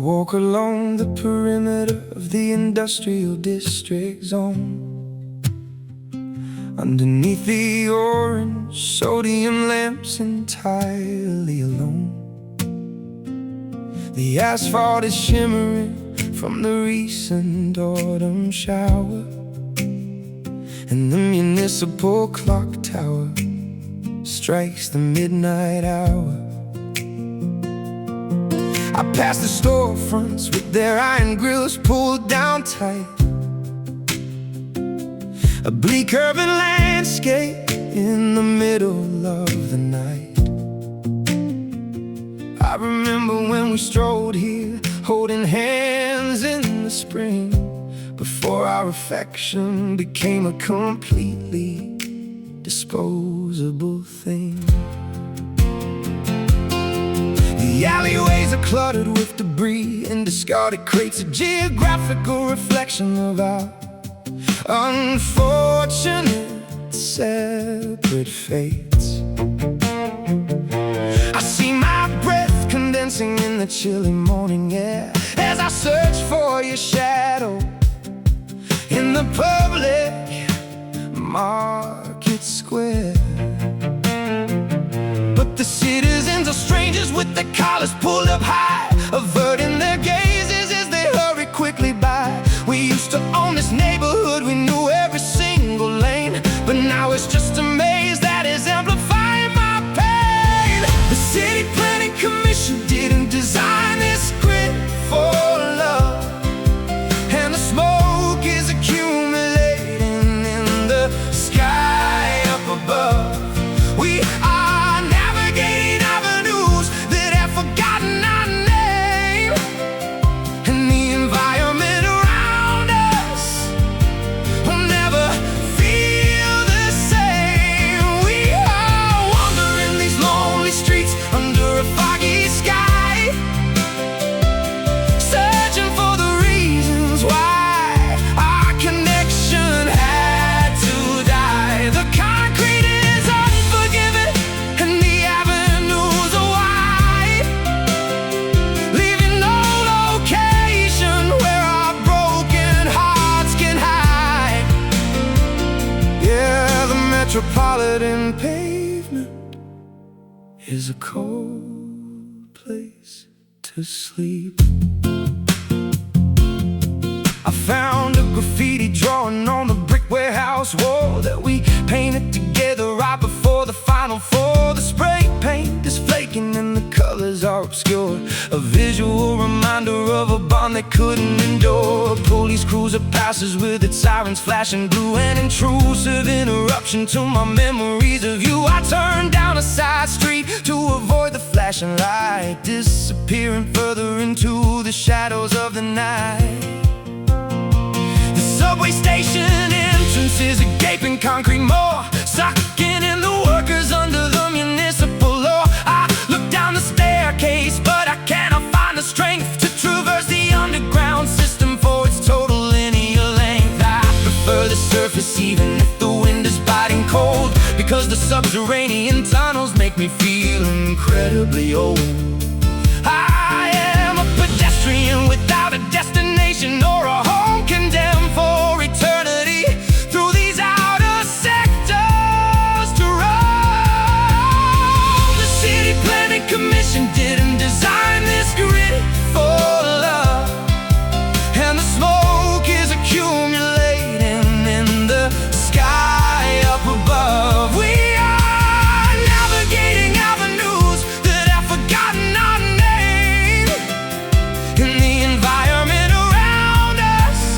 walk along the perimeter of the industrial district zone. Underneath the orange sodium lamps, entirely alone. The asphalt is shimmering from the recent autumn shower, and the municipal clock tower strikes the midnight hour. I pass the storefronts with their iron grills pulled down tight, a bleak urban landscape in the middle of the night. I remember when we strolled here, holding hands in the spring, before our affection became a completely disposable thing. The alleyways are cluttered with debris and discarded crates, a geographical reflection of our unfortunate separate fates. I see my breath condensing in the chilly morning air as I search for your shadow in the public market square. But the citizens are strangers with their collars pulled up high, averting their gazes as they hurry quickly by. We used to own this neighborhood, we knew every single lane, but now it's just a maze that is amplifying my pain. The City Planning Commission didn't design this grid for love, and the smoke is accumulating in the sky up above. We are navigating avenues that have forgotten our name, and the environment around us will never feel the same. We are wandering these lonely streets under a foggy sky, searching for the reasons why our connection had to die. The concrete is unforgiving and the avenues are wide, leaving no location where our broken hearts can hide. Yeah, the metropolitan pavement is a cold place to sleep. I found a graffiti drawing on the brick warehouse wall that we painted together right before the final four. The spray paint is flaking and the colors are obscure, a visual reminder of a bond they couldn't endure. A police cruiser passes with its sirens flashing blue, an intrusive interruption to my memories of you. I turned down a side street to avoid the flashing light, disappearing further into the shadows of the night. The subway station entrance is a gaping concrete maw, sucking in the workers under the municipal law. I look down the staircase, but I cannot find the strength to traverse the underground system for its total linear length. I prefer the surface even if the wind is biting cold, because the subterranean tunnels make me feel incredibly old. I am a pedestrian without a destination or a home, condemned for eternity through these outer sectors to roam. The City Planning Commission didn't design this grid for love, and the smoke is accumulating in the sky up above. We are navigating avenues that have forgotten our name, and the environment around us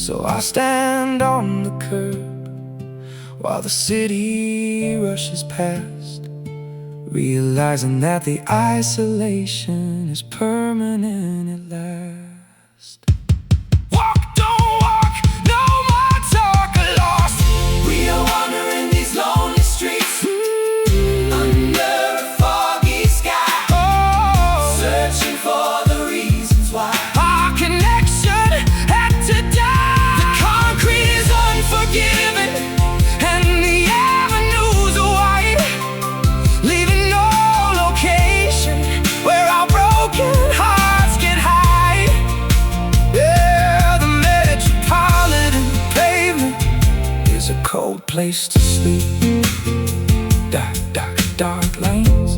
So I stand on the curb while the city rushes past, realizing that the isolation is permanent at last. Walk, don't walk, no more talk lost. We are wandering these lonely streets, under a foggy sky, searching for the reasons why our connection had to die. The concrete is unforgiving and the avenues are wide, leaving no location where our broken hearts get high. Yeah, the metropolitan pavement is a cold place to sleep. Dark, dark, dark lanes,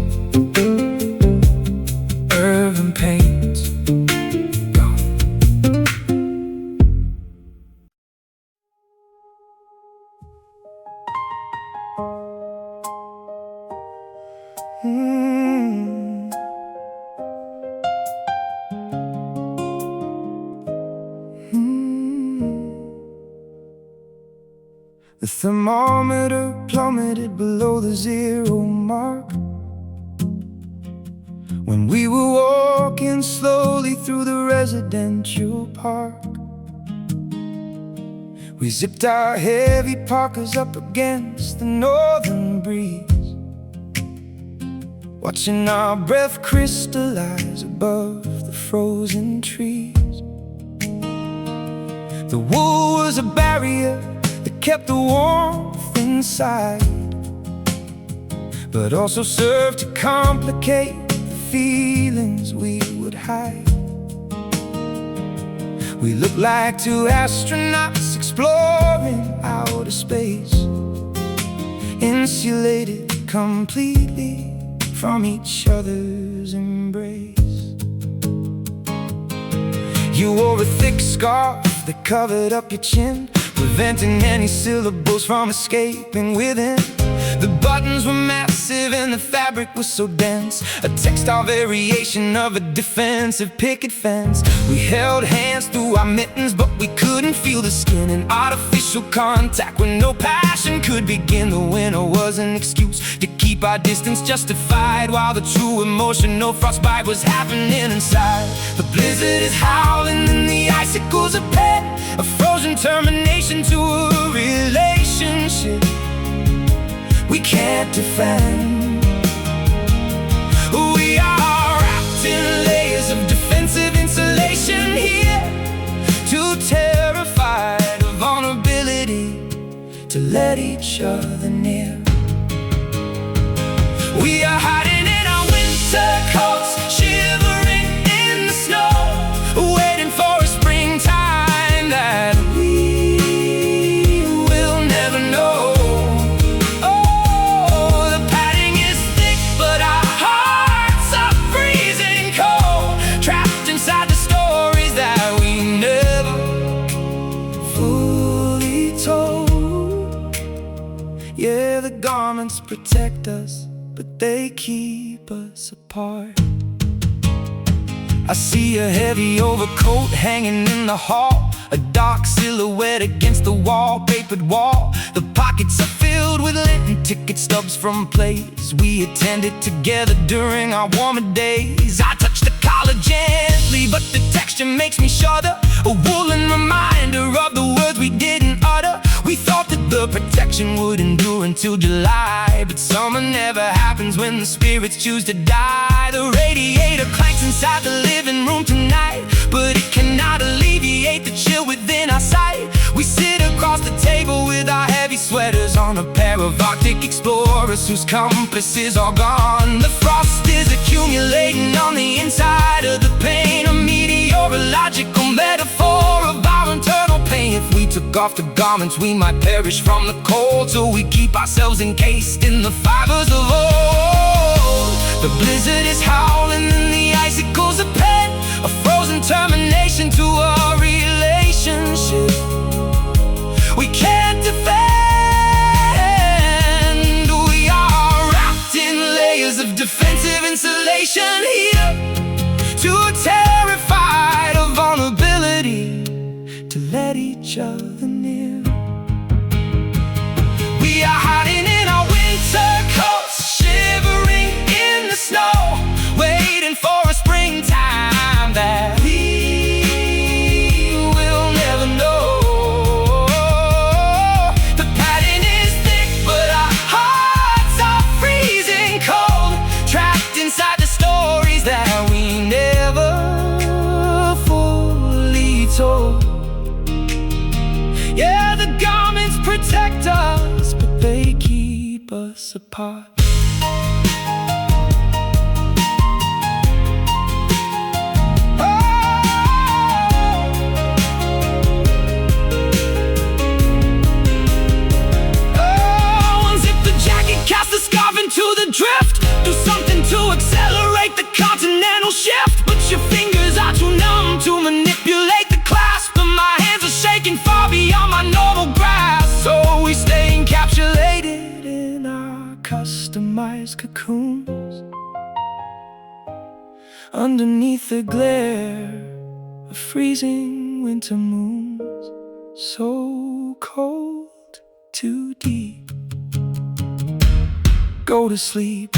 urban pains gone. The thermometer plummeted below the 0 mark when we were walking slowly through the residential park. We zipped our heavy parkas up against the northern breeze, watching our breath crystallize above the frozen trees. The wool was a barrier that kept the warmth inside, but also served to complicate the feelings we would hide. We looked like two astronauts exploring outer space, insulated completely from each other's embrace. You wore a thick scarf that covered up your chin, preventing any syllables from escaping within. The buttons were massive and the fabric was so dense, a textile variation of a defensive picket fence. We held hands through our mittens, but we couldn't feel the skin. An artificial contact where no passion could begin. The winter was an excuse to keep our distance justified, while the true emotional frostbite was happening inside. The blizzard is howling and the icicles are pet, a frozen termination to a relationship we can't defend. We are wrapped in layers of defensive insulation here, too terrified of vulnerability to let each other near. We are hiding in our winter coats, shivering in the snow, waiting for a springtime that we will never know. Yeah, the garments protect us, but they keep us apart. I see a heavy overcoat hanging in the hall, a dark silhouette against the wallpapered wall. The pockets are filled with lint, ticket stubs from plays we attended together during our warmer days. I touch the collar gently, but the texture makes me shudder, a woolen reminder of the words we didn't utter. We thought that the protection would endure until July, but summer never happens when the spirits choose to die. The radiator clanks inside the living room tonight, but it cannot alleviate the chill within our sight. We sit across the table with our heavy sweaters on, a pair of Arctic explorers whose compasses are gone. The frost is accumulating on the inside of the pain, a meteorological metaphor of our internal pain. If we took off the garments, we might perish from the cold, so we keep ourselves encased in the fibers of old. The blizzard is howling and the icicles are pent, a frozen termination to our relationship we can't defend. We are wrapped in layers of defensive insulation here, too terrified of vulnerability to let each other near. We are hiding in our winter coats, shivering in the snow, waiting for a springtime that we will never know. The padding is thick, but our hearts are freezing cold, trapped inside the stories that we never fully told. Yeah, the garments protect us, but they keep us apart. Cast the scarf into the drift, do something to accelerate the continental shift. But your fingers are too numb to manipulate the clasp, and my hands are shaking far beyond my normal grasp. So we stay encapsulated in our customized cocoons, underneath the glare of freezing winter moons, so cold, too deep. Go to sleep.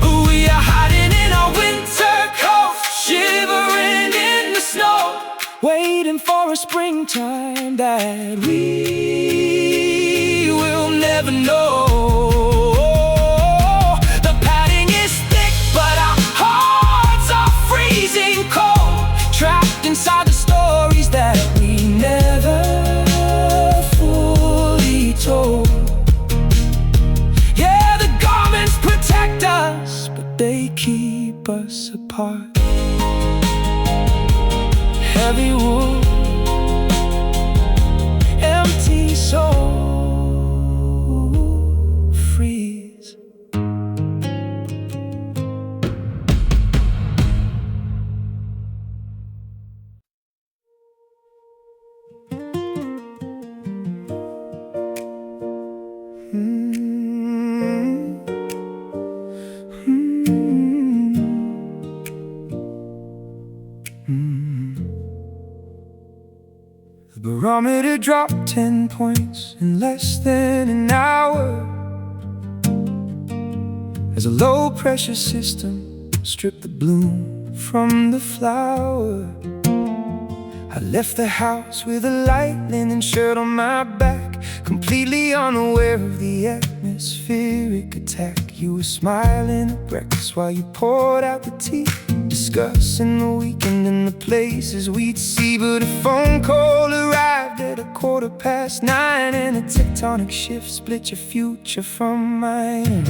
We are hiding in our winter coats, shivering in the snow, waiting for a springtime that we will never know. The padding is thick, but our hearts are freezing cold, trapped inside the stories that we never fully told. But they keep us apart. Heavy wood, empty soul, freeze. The barometer dropped 10 points in less than an hour, as a low-pressure system stripped the bloom from the flower. I left the house with a light linen shirt on my back, completely unaware of the atmospheric attack. You were smiling at breakfast while you poured out the tea, discussing the weekend and the places we'd see. But a phone call arrived at 9:15, and a tectonic shift split your future from mine.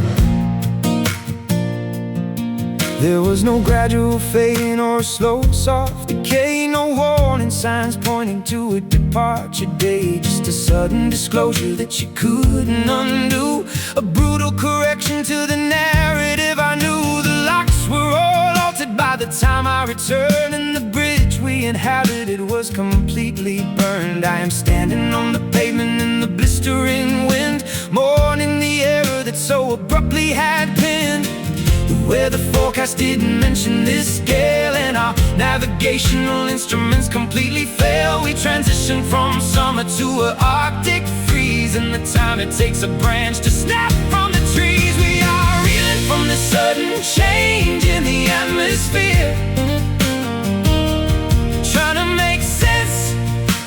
There was no gradual fading or a slow, soft decay, no warning signs pointing to a departure day, just a sudden disclosure that you couldn't undo, a brutal correction to the narrative I knew. The locks were all altered by the time I returned, and the bridge we inhabited was completely burned. I am standing on the pavement in the blistering wind, mourning the error that so abruptly had pinned. The weather forecast didn't mention this scale, and our navigational instruments completely fail. We transition from summer to an Arctic freeze, and the time it takes a branch to snap from the trees. We are reeling from the sudden change in the atmosphere, trying to make sense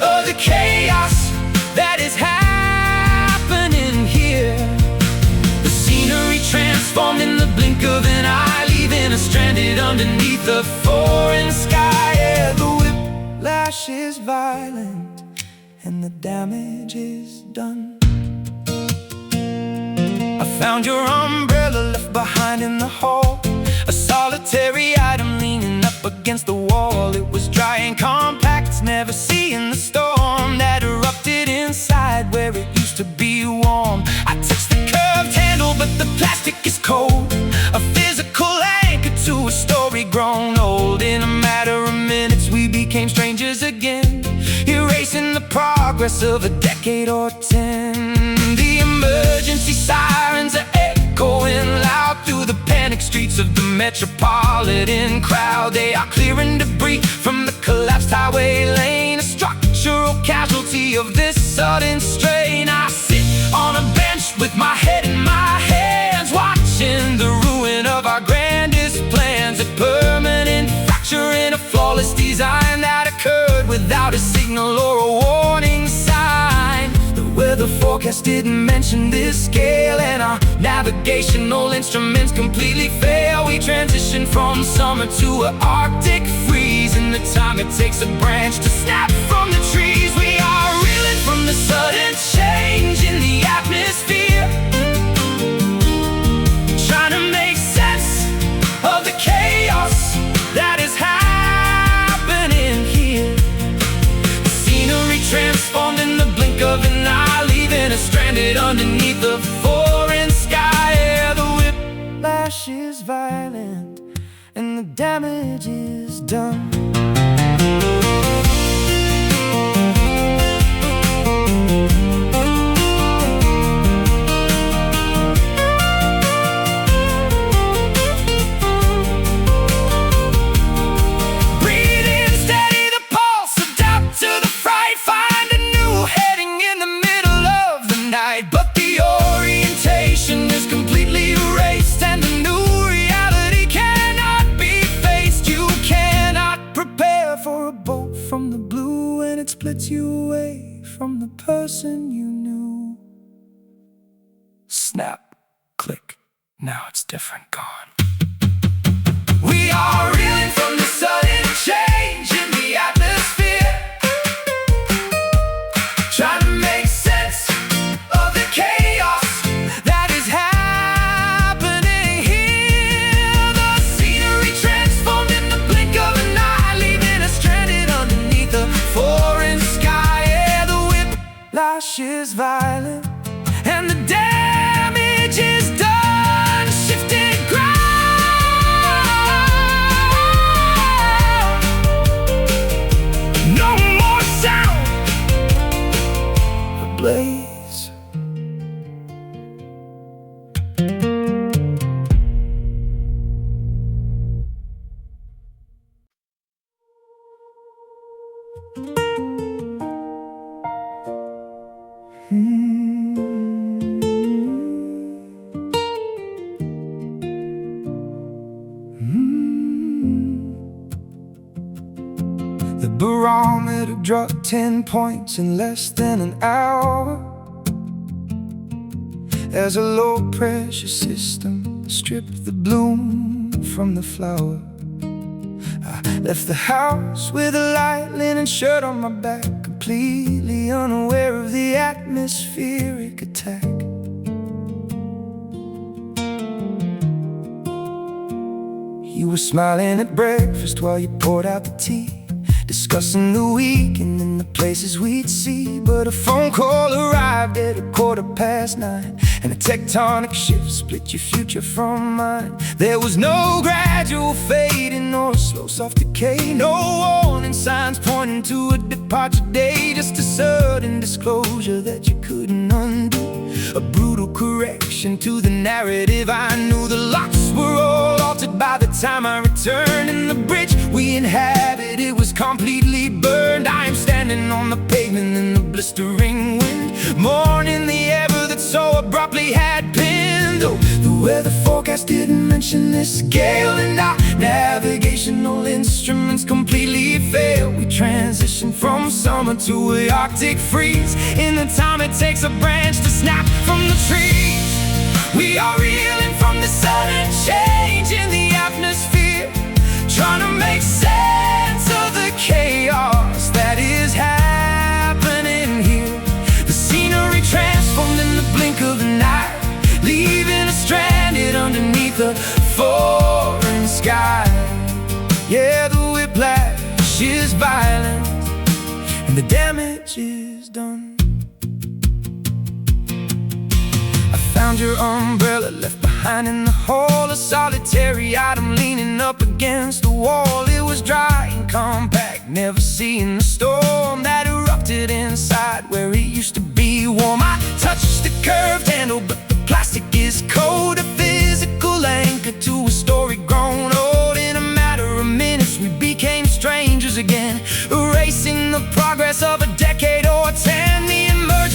of the chaos that is happening here. The scenery transformed in the blink of an eye, leaving us stranded underneath a foreign sky. Yeah, the whiplash is violent and the damage is done. I found your umbrella left behind in the hall, a solitary item leaning up against the wall. It was dry and compact, never seeing the storm that erupted inside where it used to be warm. I touched the curved handle, but the plastic is cold, a physical anchor to a story grown old. In a matter of minutes we became strangers again, erasing the progress of a decade or 10. The emergency sirens are echoing loud through the panic streets of the metropolitan crowd. They are clearing debris from the collapsed highway lane, sudden strain. I sit on a bench with my head in my hands, watching the ruin of our grandest plans. A permanent fracture in a flawless design that occurred without a signal or a warning sign. The weather forecast didn't mention this scale, and our navigational instruments completely fail. We transition from summer to an Arctic freeze in the time it takes a branch to snap from the trees. We are reeling from the sudden change in the atmosphere, trying to make sense of the chaos that is happening here. The scenery transformed in the blink of an eye, leaving us stranded underneath the foreign sky. Yeah, the whiplash is violent and the damage is done. Splits you away from the person you knew. Snap, click, now it's different, gone. We are reeling from the sudden change in the atmosphere, trying to make sense of the chaos that is happening here. The scenery transformed in the blink of an eye, leaving us stranded underneath the foreign sky. Yeah, the whiplash is violent and the damage is done. Shifted ground, no more sound, ablaze. The barometer dropped 10 points in less than an hour, as a low-pressure system stripped the bloom from the flower. I left the house with a light linen shirt on my back, completely unaware of the atmospheric attack. You were smiling at breakfast while you poured out the tea, discussing the weekend and the places we'd see. But a phone call arrived at 9:15, and a tectonic shift split your future from mine. There was no gradual fading or a slow soft decay, no warning signs pointing to a departure day, just a sudden disclosure that you couldn't undo. A brutal correction to the narrative I knew. The locks were all altered by the time I returned, and the bridge we inhabited was completely burned. I am standing on the pavement in the blistering wind, mourning the ever that so abruptly had pinned. Oh, the weather forecast didn't mention this gale, and our navigational instruments completely failed. We transitioned from summer to an Arctic freeze in the time it takes a branch to snap from the trees. We are reeling from the sudden change in the atmosphere, trying to make sense of the chaos that is happening here. The scenery transformed in the blink of an eye, leaving us stranded underneath a foreign sky. Yeah, the whiplash is violent and the damage is done. Found your umbrella left behind in the hall, a solitary item leaning up against the wall. It was dry and compact, never seeing the storm that erupted inside where it used to be warm. I touched the curved handle, but the plastic is cold, a physical anchor to a story grown old. In a matter of minutes we became strangers again, erasing the progress of a decade or 10. The emergency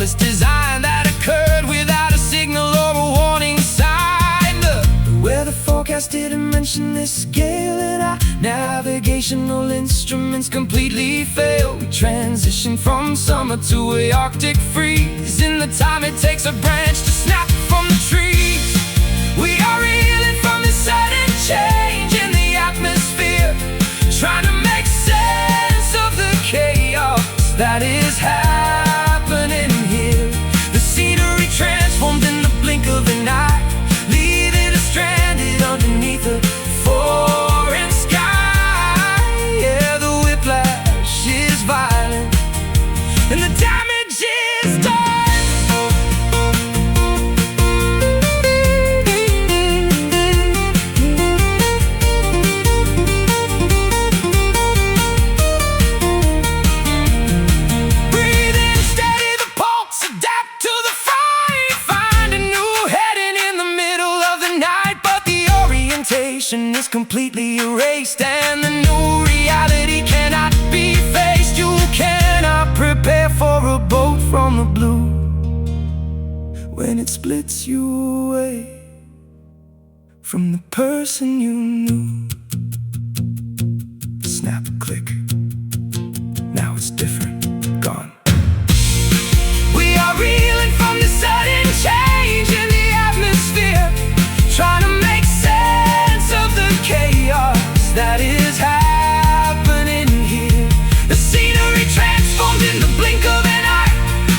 flawless design that occurred without a signal or a warning sign. The weather forecast didn't mention this scale, and our navigational instruments completely failed. We transitioned from summer to a Arctic freeze in the time it takes a branch to snap from the trees. We are reeling from this sudden change in the atmosphere, trying to make sense of the chaos that is happening here. The scenery transformed in the blink of an eye, leaving us stranded underneath a foreign sky. Yeah, the whiplash is violent, and the damage is done. Is completely erased, and the new reality cannot be faced. You cannot prepare for a bolt from the blue when it splits you away from the person you knew. Snap, click, now it's different, gone. We are reeling from the sudden change in the atmosphere, trying to make sense of the chaos that is happening here. The scenery transformed in the blink of an eye,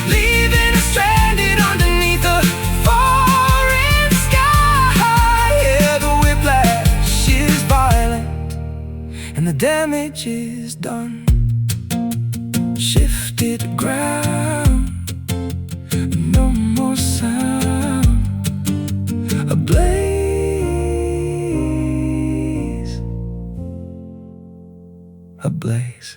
leaving us stranded underneath a foreign sky. Yeah, the whiplash is violent, and the damage is done. Shifted ground, no more sound, a blaze, a blaze.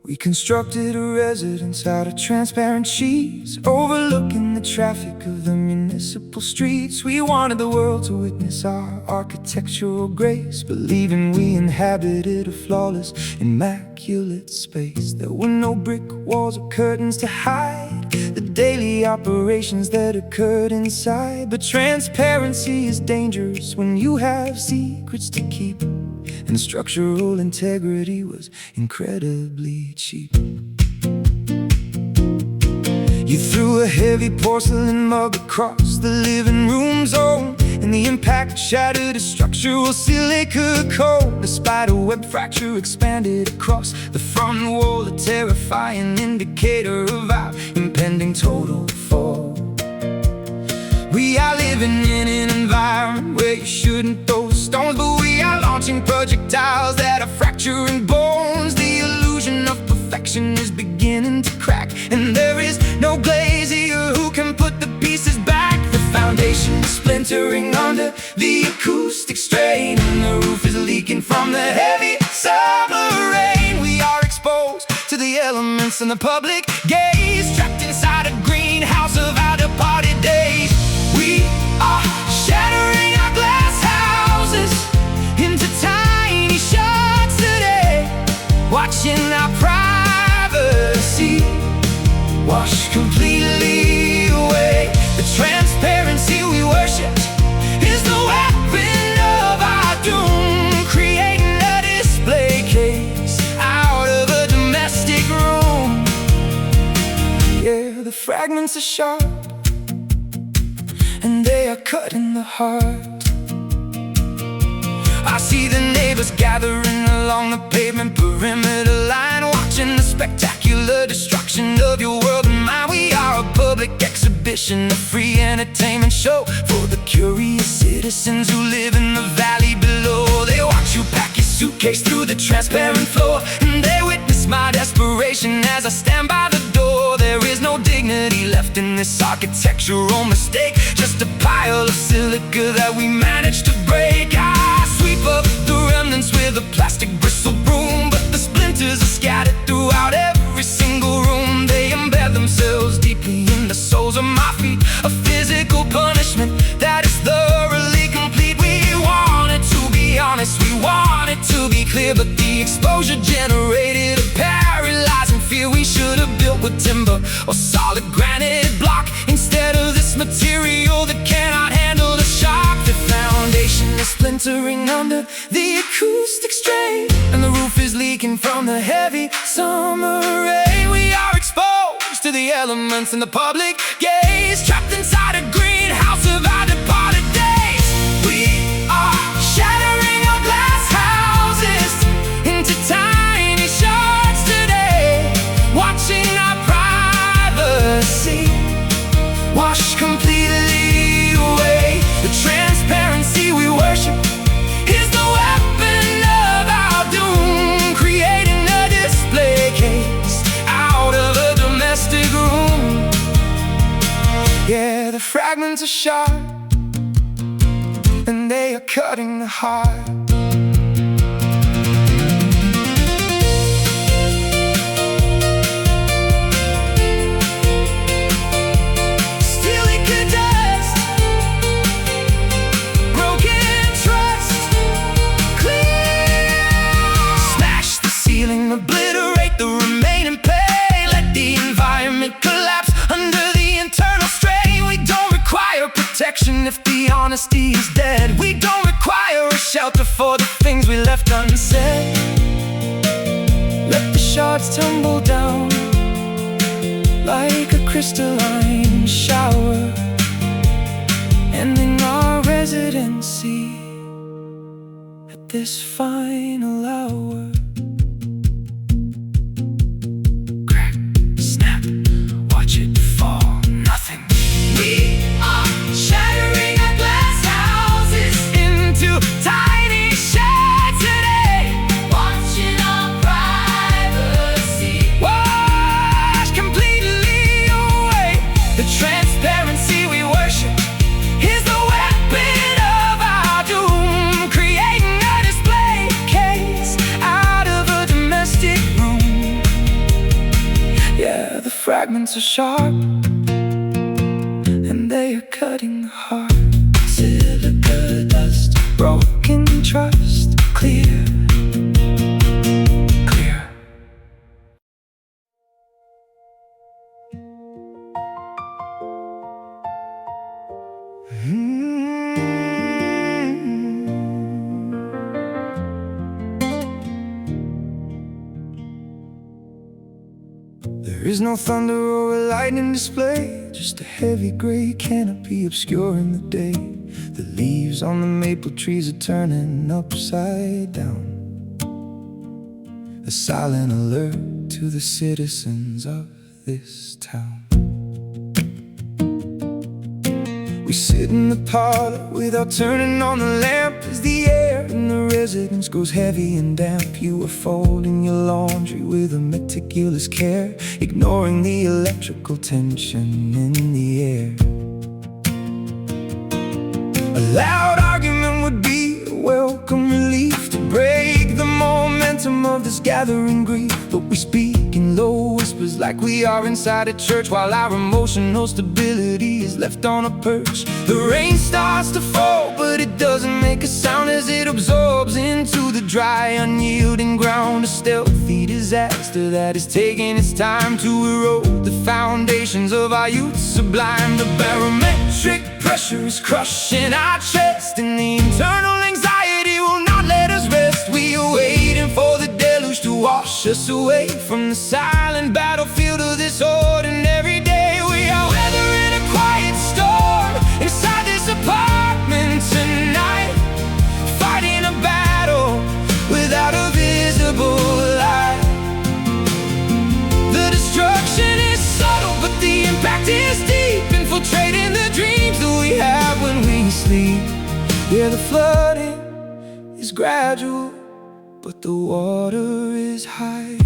We constructed a residence out of transparent sheets, overlooking the traffic of the municipal streets. We wanted the world to witness our architectural grace, believing we inhabited a flawless, immaculate space. There were no brick walls or curtains to hide the daily operations that occurred inside. But transparency is dangerous when you have secrets to keep, and structural integrity was incredibly cheap. You threw a heavy porcelain mug across the living room zone, and the impact shattered a structural silica code. The spider web fracture expanded across the front wall, a terrifying indicator of our impending total fall. We are living in an environment where you shouldn't throw stones, but we are launching projectiles that are fracturing bones. The illusion of perfection is beginning to crack, and there is no glazier who can put the pieces back. The foundation is splintering under the acoustic strain, and the roof is leaking from the heavy summer rain. We are exposed to the elements in the public gaze, trapped inside a greenhouse of our departed days. We are shattering our glass houses into tiny shards today, watching our privacy wash completely away. The transparency we worshipped is the weapon of our doom, creating a display case out of a domestic room. Yeah, the fragments are sharp, and they are cut in the heart. I see the neighbors gathering along the pavement perimeter line, watching the spectacular destruction of your world and mine. We are a public exhibition, a free entertainment show for the curious citizens who live in the valley below. They watch you pack your suitcase through the transparent floor, and they witness my desperation as I stand by the door. There is no dignity left in this architectural mistake, just a pile of silica that we managed to break. I sweep up the remnants with a plastic bristle broom, but the splinters splinters are scattered throughout every single room. They embed themselves deeply in the soles of my feet. A physical punishment that is thoroughly complete. We wanted to be honest, we wanted to be clear, but the exposure generated a paralyzing fear. We should have built with timber or solid granite block instead of this material that cannot handle the shock. The foundation is splintering under the acoustic strain, and the roof is leaking from the heavy summer rain. We are exposed to the elements in the public gaze, trapped inside a greenhouse of our departed days. We are shattering our glass houses into tiny shards today, watching our privacy wash completely away. The transparency we worship is the weapon of our doom, creating a display case out of a domestic room. Yeah, the fragments are sharp, and they are cutting the heart. Obliterate the remaining pain. Let the environment collapse under the internal strain. We don't require protection if the honesty is dead. We don't require a shelter for the things we left unsaid. Let the shards tumble down like a crystalline shower, ending our residency at this final hour. Fragments are sharp, and they are cutting the heart. Silica dust, broken trust, clear, clear. There is no thunder or a lightning display, just a heavy gray canopy obscuring the day. The leaves on the maple trees are turning upside down, a silent alert to the citizens of this town. We sit in the parlor without turning on the lamp, as the air in the residence grows heavy and damp. You are folding your laundry with a meticulous care, ignoring the electrical tension in the air. A loud argument would be a welcome relief to break the momentum of this gathering grief. But we speak in low whispers like we are inside a church, while our emotional stability is left on a perch. The rain starts to fall, but it doesn't make a sound as it absorbs into the dry, unyielding ground. A stealthy disaster that is taking its time to erode the foundations of our youth sublime. The barometric pressure is crushing our chest, and the internal anxiety will not let us rest. We are waiting for the deluge to wash us away from the silent battlefield of this ordinary day. We are weathering a quiet storm inside this apartment tonight, fighting a battle without a visible light. The destruction is subtle, but the impact is deep, infiltrating the dreams that we have when we sleep. Yeah, the flooding is gradual, but the water is high.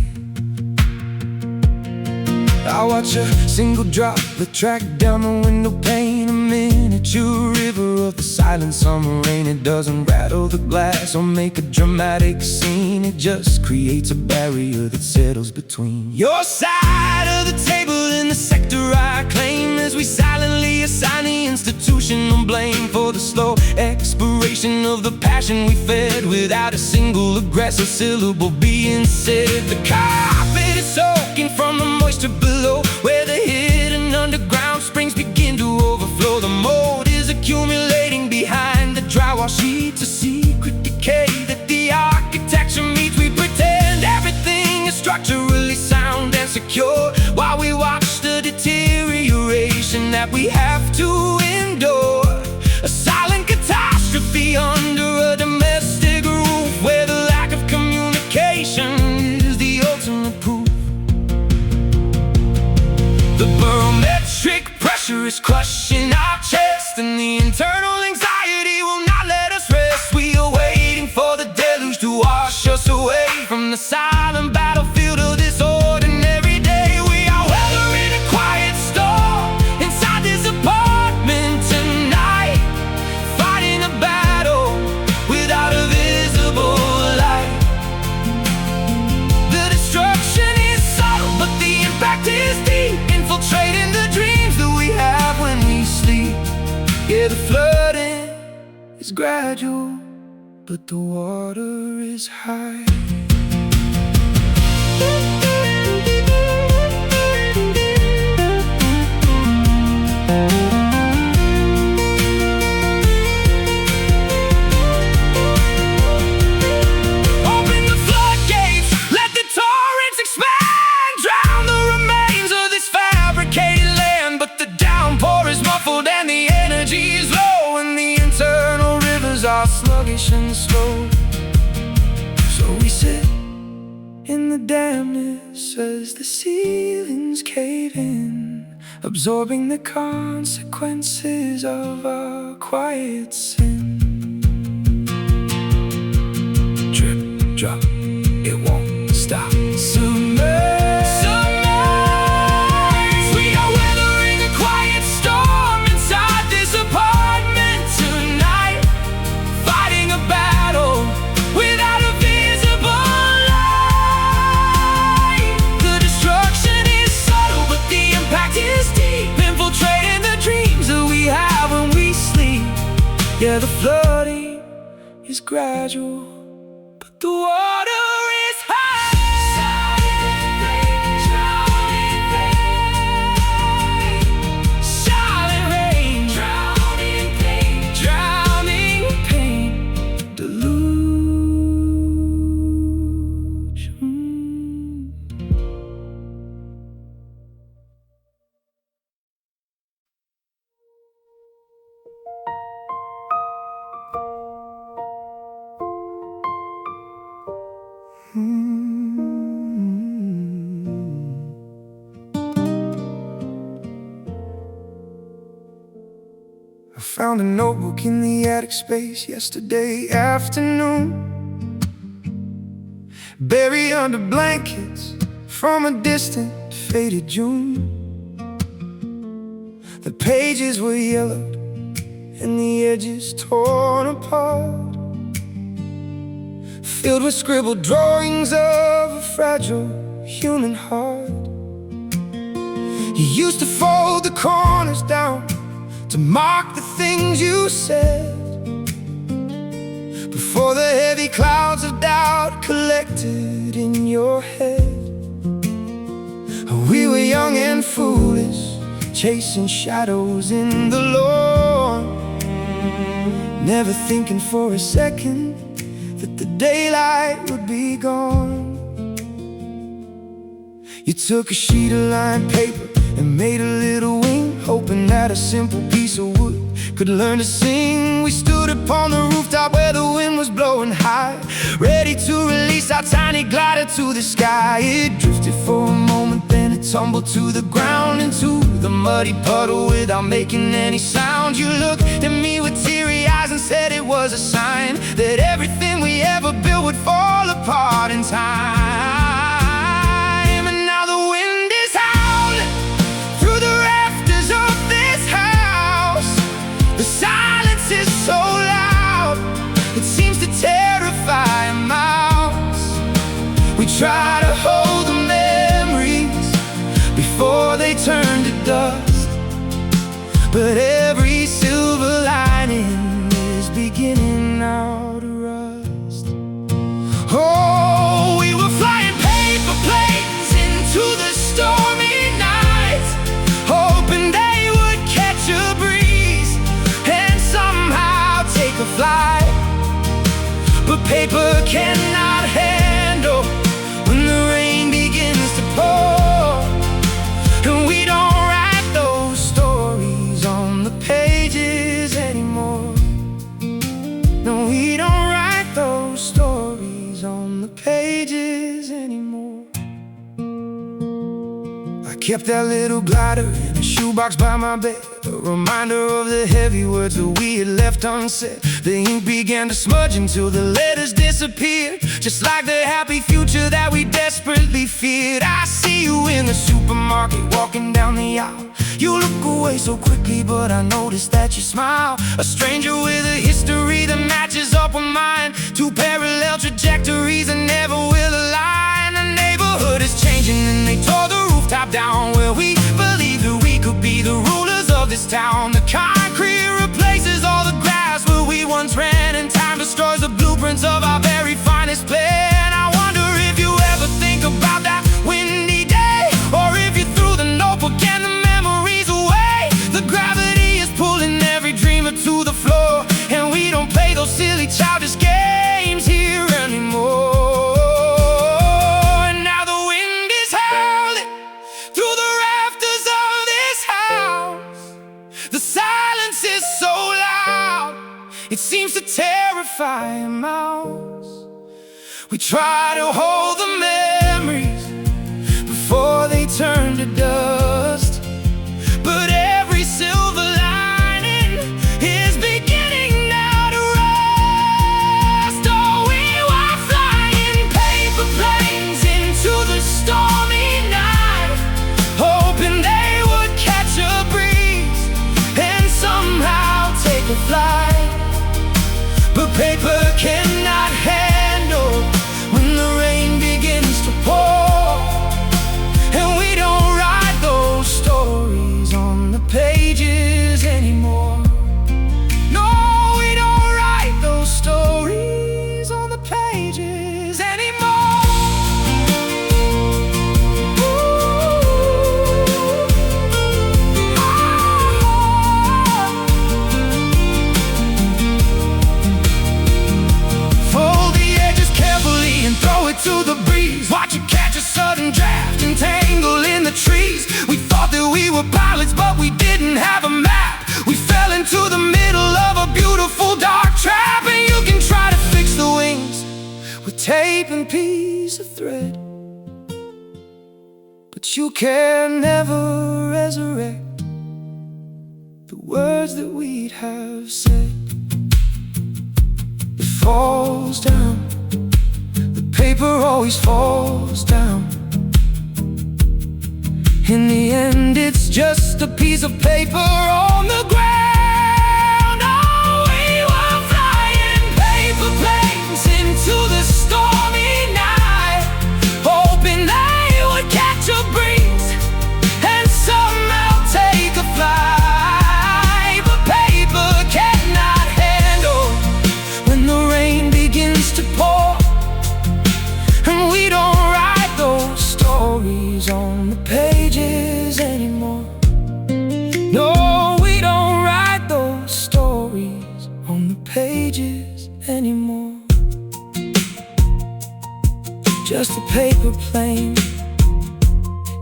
I watch a single droplet track down the window pane, a miniature river of the silent summer rain. It doesn't rattle the glass or make a dramatic scene. It just creates a barrier that settles between your side of the table and the sector I claim, as we silently assign the institutional blame for the slow expiration of the passion we fed, without a single aggressive syllable being said. The carpet is soaking from the moisture below, where the hidden underground springs begin to overflow. The mold is accumulating behind the drywall sheets, a secret decay that the architecture meets. We pretend everything is structurally sound and secure, while we watch the deterioration that we have to endure. A silent catastrophe under a domestic roof, where the lack of communication is the ultimate proof. The barometric pressure is crushing our chest, and the internal anxiety will not let us rest. We are waiting for the deluge to wash us away from the silent battlefield of this ordinary day. We are weathering a quiet storm inside this apartment tonight, fighting a battle without a visible light. The destruction is subtle, but the impact is deep, infiltrating the dreams that we have when we sleep. Yeah, the flooding is gradual, but the water is high. Open the floodgates, let the torrents expand, drown the remains of this fabricated land. But the downpour is muffled and the energy is low, and the internal rivers are sluggish and slow. So we sit in the dampness as the ceilings cave in, absorbing the consequences of our quiet sin. Drip, drop, it won't stop. Submerge, submerge. We are weathering a quiet storm inside this apartment tonight, fighting a battle without a visible light. The destruction is subtle, but the impact is deep, infiltrating the dreams that we have when we sleep. Yeah, the flooding is gradual, but the water is high. Silent rain, drowning pain, drowning pain, deluge. I found a notebook in the attic space yesterday afternoon, buried under blankets from a distant, faded June. The pages were yellowed and the edges torn apart, filled with scribbled drawings of a fragile human heart. You used to fold the corners down to mark the things you said, before the heavy clouds of doubt collected in your head. We were young and foolish, chasing shadows in the lawn, never thinking for a second that the daylight would be gone. You took a sheet of lined paper and made a little wing, hoping that a simple piece of wood could learn to sing. We stood upon the rooftop where the wind was blowing high, ready to release our tiny glider to the sky. It drifted for a moment, then it tumbled to the ground, into the muddy puddle without making any sound. You looked at me with teary eyes and said it was a sign that everything we ever built would fall apart in time. And now the wind is howling through the rafters of this house. The silence try to hold the memories before they turn to dust, but every silver lining is beginning now to rust. Oh, we were flying paper planes into the stormy night, hoping they would catch a breeze and somehow take a flight. But paper cannot handle when the rain begins to pour, and we don't write those stories on the pages anymore. No, we don't write those stories on the pages anymore. I kept that little glider in a shoebox by my bed, a reminder of the heavy words that we had left unsaid. The ink began to smudge until the letters disappeared, just like the happy future that we desperately feared. I see you in the supermarket walking down the aisle. You look away so quickly, but I noticed that you smile. A stranger with a history that matches up with mine, two parallel trajectories that never will align. The neighborhood is changing and they tore the rooftop down, where we believed that we could be the rulers of this town. The concrete replaces all the grass where we once ran, and time destroys the blueprints of our very finest plan. I wonder if you ever think about that windy day, or if you threw the notebook and the memories away. The gravity is pulling every dreamer to the floor, and we don't play those silly childish games here anymore. And now the wind is howling through the rafters of this house. The silence is so loud, it seems to terrify a mouse. We try to hold the memories before they turn to dust, but every silver lining is beginning now to rust. Oh, we were flying paper planes into the stormy night, hoping they would catch a breeze and somehow take a flight. But paper cannot handle when the rain begins to pour, and we don't write those stories on the pages anymore. No, we don't write those stories on the pages anymore. Fold the edges carefully and throw it to the breeze. Watch it catch a sudden draft and tangle in the trees. We thought that we were pilots, but we didn't have a map. We fell into the middle of a beautiful dark trap. And you can try to fix the wings with tape and piece of thread, but you can never resurrect the words that we'd have said. It falls down, the paper always falls down. In the end, it's just a piece of paper on the ground. Oh, we were flying paper planes into the stormy night, hoping they would catch a breeze and somehow take a flight. But paper cannot handle when the rain begins to pour, and we don't write those stories on the pages anymore. No, we don't write those stories on the pages anymore. Just a paper plane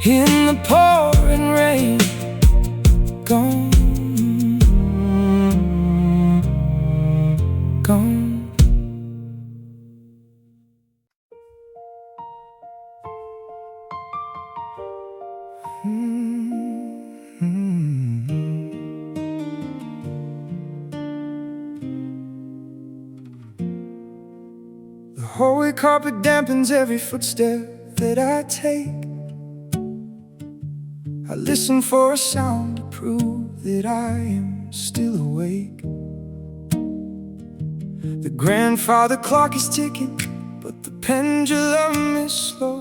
in the pouring rain, gone, gone. The hallway carpet dampens every footstep that I take. I listen for a sound to prove that I am still awake. The grandfather clock is ticking, but the pendulum is slow,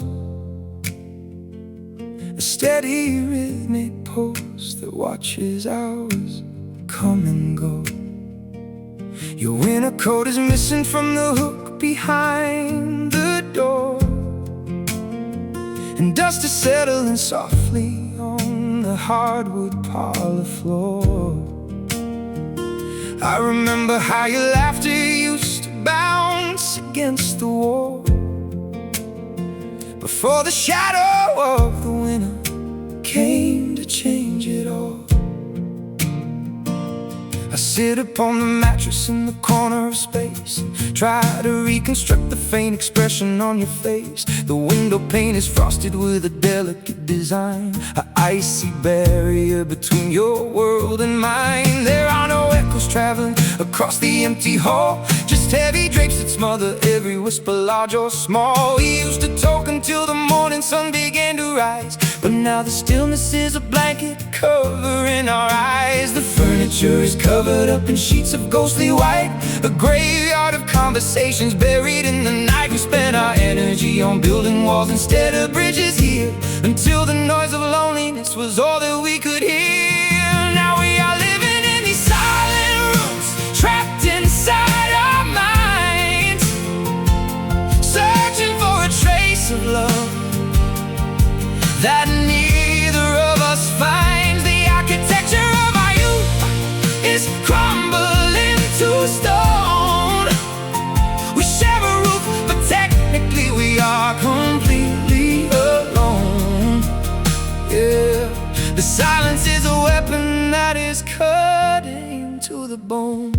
a steady rhythmic pulse that watches hours come and go. Your winter coat is missing from the hook behind the door, and dust is settling softly on the hardwood parlor floor. I remember how your laughter used to bounce against the wall before the shadow of the winter came to change it all. I sit upon the mattress in the corner of space and try to reconstruct the faint expression on your face. The window pane is frosted with a delicate design, an icy barrier between your world and mine. There are no echoes traveling across the empty hall, just heavy drapes that smother every whisper, large or small. We used to talk until the morning sun began to rise, but now the stillness is a blanket covering our eyes. The furniture is covered up in sheets of ghostly white, a graveyard of conversations buried in the night. We spent our energy on building walls instead of bridges here, until the noise of loneliness was all that we could hear. Now we are living in these silent rooms, trapped inside our minds, searching for a trace of love that neither of us finds. The architecture of our youth is crumbling to stone. We share a roof, but technically we are completely alone. Yeah, the silence is a weapon that is cutting to the bone.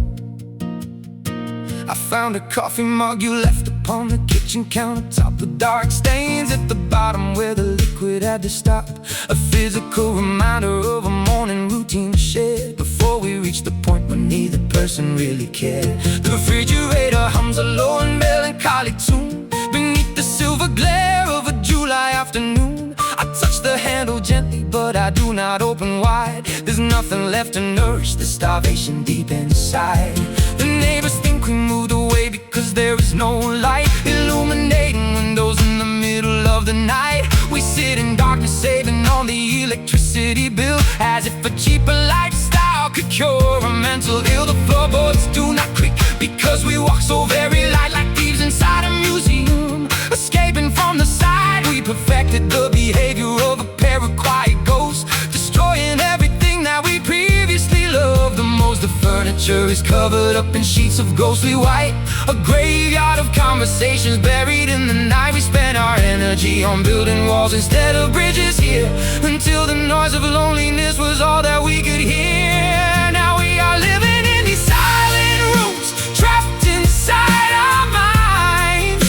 I found a coffee mug you left upon the kitchen countertop, the dark stains at the bottom where the liquid had to stop. A physical reminder of a morning routine shared before we reached the point where neither person really cared. The refrigerator hums a low and melancholy tune beneath the silver glare of a July afternoon. I touch the handle gently, but I do not open wide. There's nothing left to nourish the starvation deep inside. The neighbors think we moved away because there is no light illuminating windows in the middle of the night. We sit in darkness saving on the electricity bill, as if a cheaper lifestyle could cure a mental ill. The floorboards do not creak because we walk so very light, like thieves inside a museum, escaping from the side. We perfected the behavior of a pair of quiet ghosts, destroying everything that we previously loved the most. The furniture is covered up in sheets of ghostly white, a graveyard of conversations buried in the night. We spent our energy on building walls instead of bridges here, until the noise of loneliness was all that we could hear. Now we are living in these silent rooms, trapped inside our minds,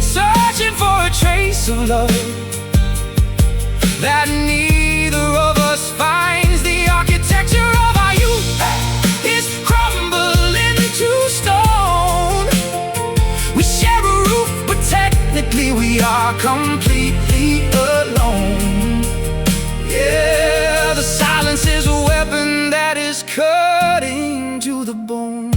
searching for a trace of love that neither of us finds. The architecture of our youth is crumbling to stone. We share a roof, but technically we are completely alone. Yeah, the silence is a weapon that is cutting to the bone.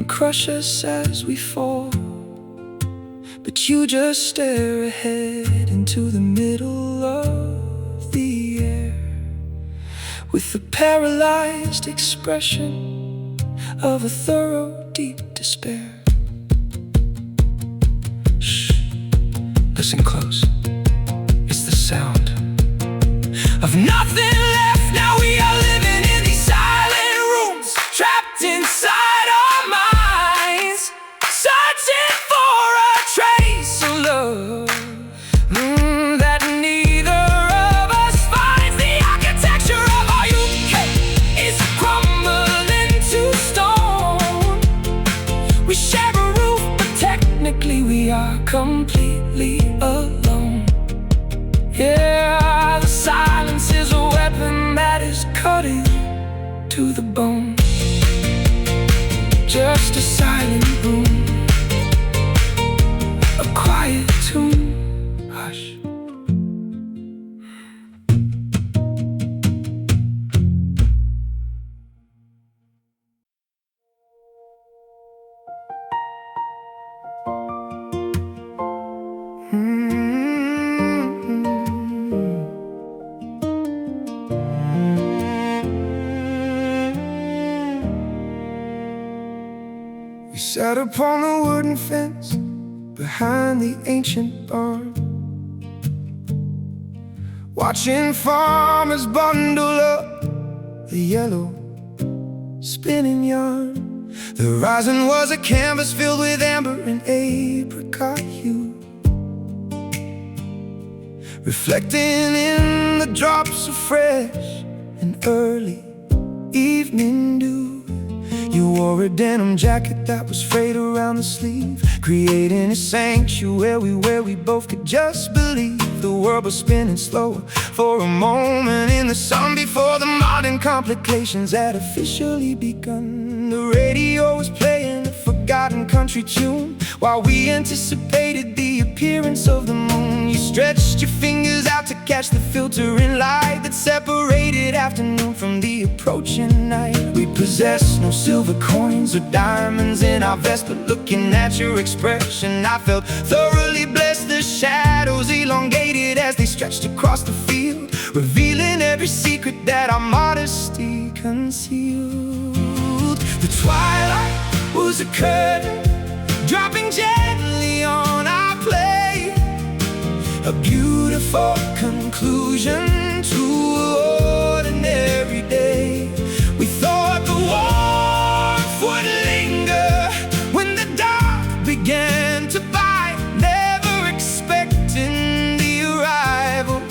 Crush us as we fall, but you just stare ahead into the middle of the air with the paralyzed expression of a thorough deep despair. Shh, listen close. It's the sound of nothing left. Now we are living in these silent rooms, trapped inside our minds, searching for a trace of love that neither of us finds. The architecture of our UK is crumbling to stone. We share to the bone. Just a silent room, a quiet tune. Hush. We sat upon the wooden fence behind the ancient barn, watching farmers bundle up the yellow spinning yarn. The horizon was a canvas filled with amber and apricot hue, reflecting in the drops of fresh and early evening dew. You wore a denim jacket that was frayed around the sleeve, creating a sanctuary where we both could just believe the world was spinning slower for a moment in the sun before the modern complications had officially begun. The radio was playing a forgotten country tune while we anticipated the appearance of the moon. You stretched your fingers out to catch the filtering light that separated afternoon from the approaching night. We possessed no silver coins or diamonds in our vest, but looking at your expression I felt thoroughly blessed. The shadows elongated as they stretched across the field, revealing every secret that our modesty concealed. The twilight was a curtain dropping gently on our play, a beautiful conclusion to an ordinary day. We thought the warmth would linger when the dark began to bite, never expecting the arrival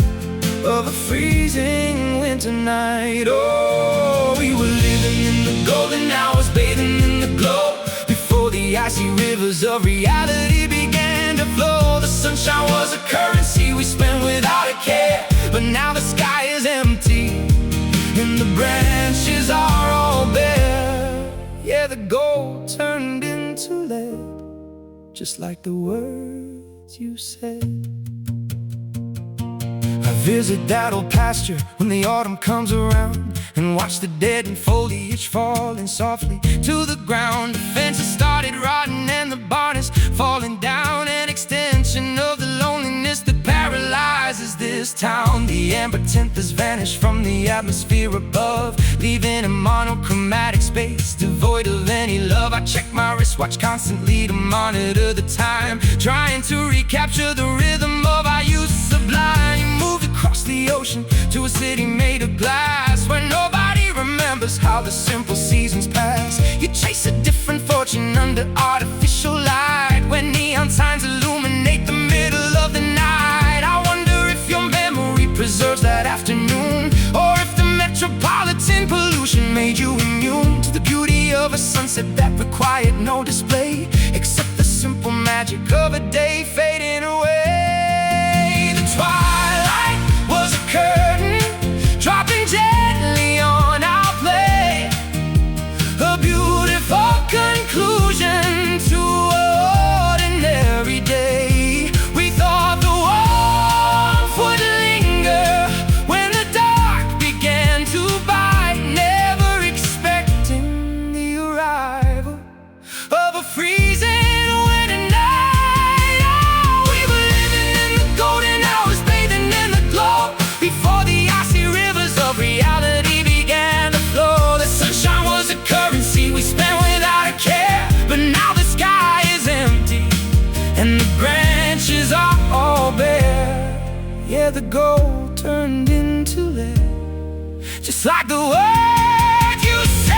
of a freezing winter night. Oh, we were living in the golden hours, bathing in the glow, before the icy rivers of reality began to flow. The sunshine was a currency we spent without a care, but now the sky is empty and the branches are all bare. Yeah, the gold turned into lead, just like the words you said. I visit that old pasture when the autumn comes around, and watch the dead and foliage falling softly to the ground. The fences started rotting and the barn is falling down, an extension of the loneliness that paralyzes this town. The amber tint has vanished from the atmosphere above, leaving a monochromatic space devoid of any love. I check my wristwatch constantly to monitor the time, trying to recapture the rhythm of our youth sublime. You moved across the ocean to a city made of glass, where nobody remembers how the simple seasons pass. You chase a different fortune under artificial light, where neon signs illuminate the middle of the night. I wonder if your memory preserves that afternoon, or if the metropolitan pollution made you immune to the beauty of a sunset that required no display, except the simple magic of a day fading away. The twilight was a curtain dropping gently on our play, a beautiful conclusion to an ordinary day. We thought the warmth would linger when the dark began to bite, never expecting the arrival of a freezing winter night. Oh, we were living in the golden hours, bathing in the glow, before the icy rivers of reality began to flow. The sunshine was a currency we spent without a care, but now the sky is empty and the branches are all bare. Yeah, the gold turned into lead, just like the word you said.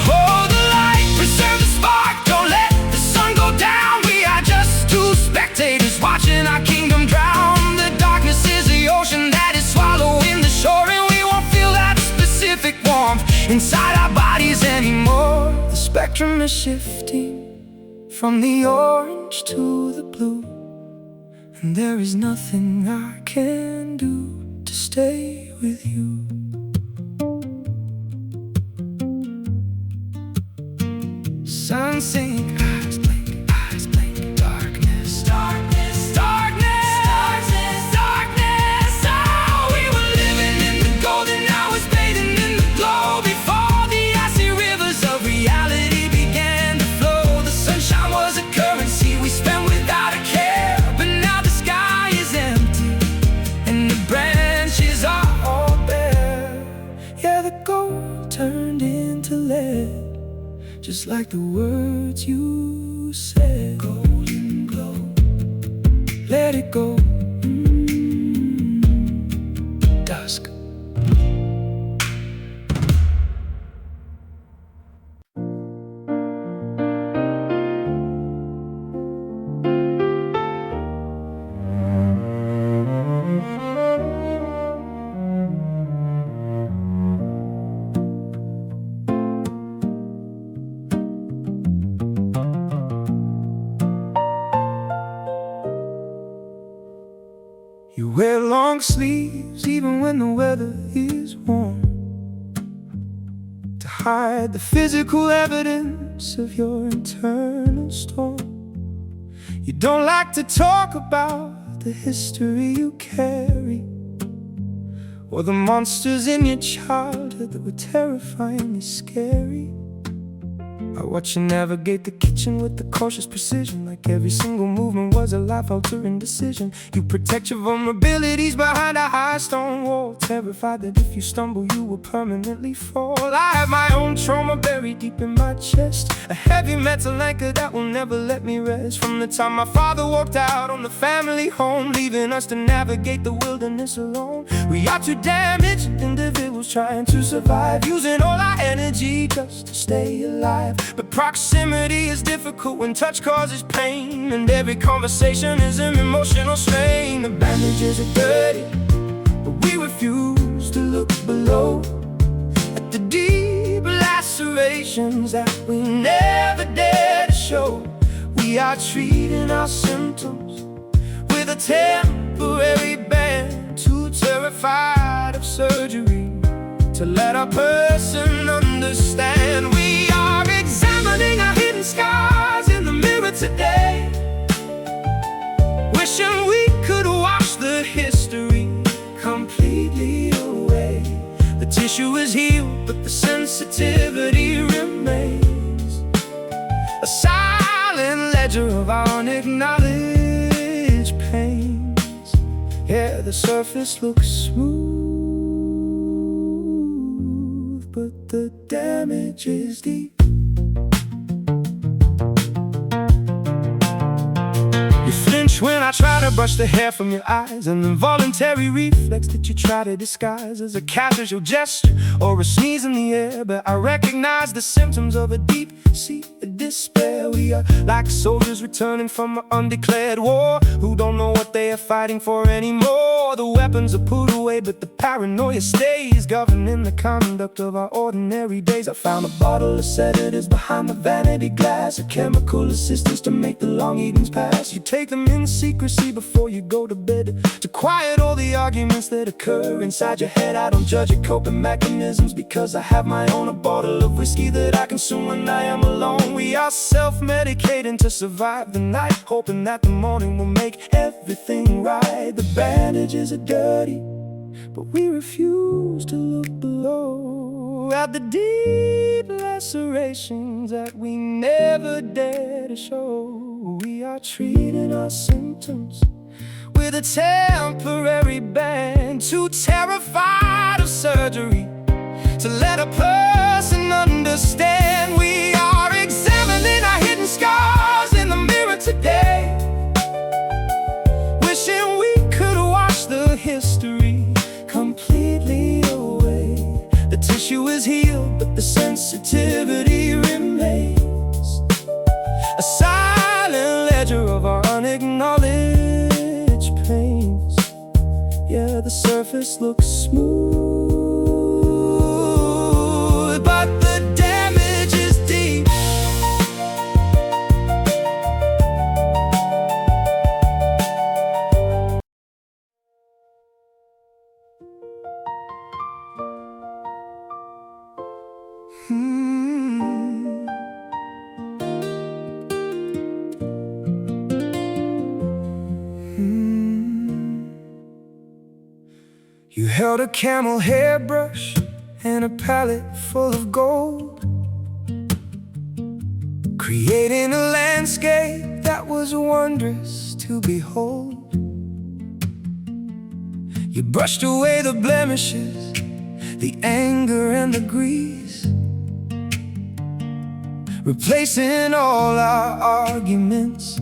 Hold the light, preserve the spark, don't let the sun go down. We are just two spectators watching our kingdom drown. The darkness is the ocean that is swallowing the shore, and we won't feel that specific warmth inside our bodies anymore. The spectrum is shifting from the orange to the blue, and there is nothing I can do to stay with you. Sun sink, eyes blink, darkness, darkness, darkness, darkness, darkness. Oh, we were living in the golden hours, bathing in the glow before the icy rivers of reality began to flow. The sunshine was a currency we spent without a care, but now the sky is empty and the branches are all bare. Yeah, the gold turned into lead, just like the words you said. Golden glow, let it go. Dusk. You wear long sleeves even when the weather is warm, to hide the physical evidence of your internal storm. You don't like to talk about the history you carry, or the monsters in your childhood that were terrifyingly scary. I watch you navigate the kitchen with the cautious precision, like every single movement was a life-altering decision. You protect your vulnerabilities behind a high stone wall, terrified that if you stumble you will permanently fall. I have my own trauma buried deep in my chest, a heavy metal anchor that will never let me rest. From the time my father walked out on the family home, leaving us to navigate the wilderness alone. We are two damaged individuals trying to survive, using all our energy just to stay alive. But proximity is difficult when touch causes pain, and every conversation is an emotional strain. The bandages are dirty, but we refuse to look below at the deep lacerations that we never dare to show. We are treating our symptoms with a temporary band, too terrified of surgery to let our person understand. We are examining our hidden scars in the mirror today, wishing we could wash the history completely away. The tissue is healed, but the sensitivity remains, a silent ledger of our unacknowledged pains. Yeah, the surface looks smooth, but the damage is deep. You flinch when I try to brush the hair from your eyes, an involuntary reflex that you try to disguise as a casual gesture or a sneeze in the air. But I recognize the symptoms of a deep-seated despair. We are like soldiers returning from an undeclared war, who don't know what they are fighting for anymore. The weapons are put away, but the paranoia stays, governing the conduct of our ordinary days. I found a bottle of sedatives behind the vanity glass, a chemical assistance to make the long evenings pass. You take them in secrecy before you go to bed, to quiet all the arguments that occur inside your head. I don't judge your coping mechanisms, because I have my own, a bottle of whiskey that I consume when I am alone. We are self-medicating to survive the night, hoping that the morning will make everything right. The bandages are dirty, but we refuse to look below at the deep lacerations that we never dare to show. We are treating our symptoms with a temporary band, too terrified of surgery to let a person understand. We are examining our hidden scars in the mirror today, wishing we could wash the history completely away. The tissue is healed, but the sensitivity remains, a silent ledger of our unacknowledged pains. Yeah, the surface looks smooth, but the damage is deep. Hmm. Hmm. You held a camel hairbrush and a palette full of gold, creating a landscape that was wondrous to behold. You brushed away the blemishes, the anger and the grease, replacing all our arguments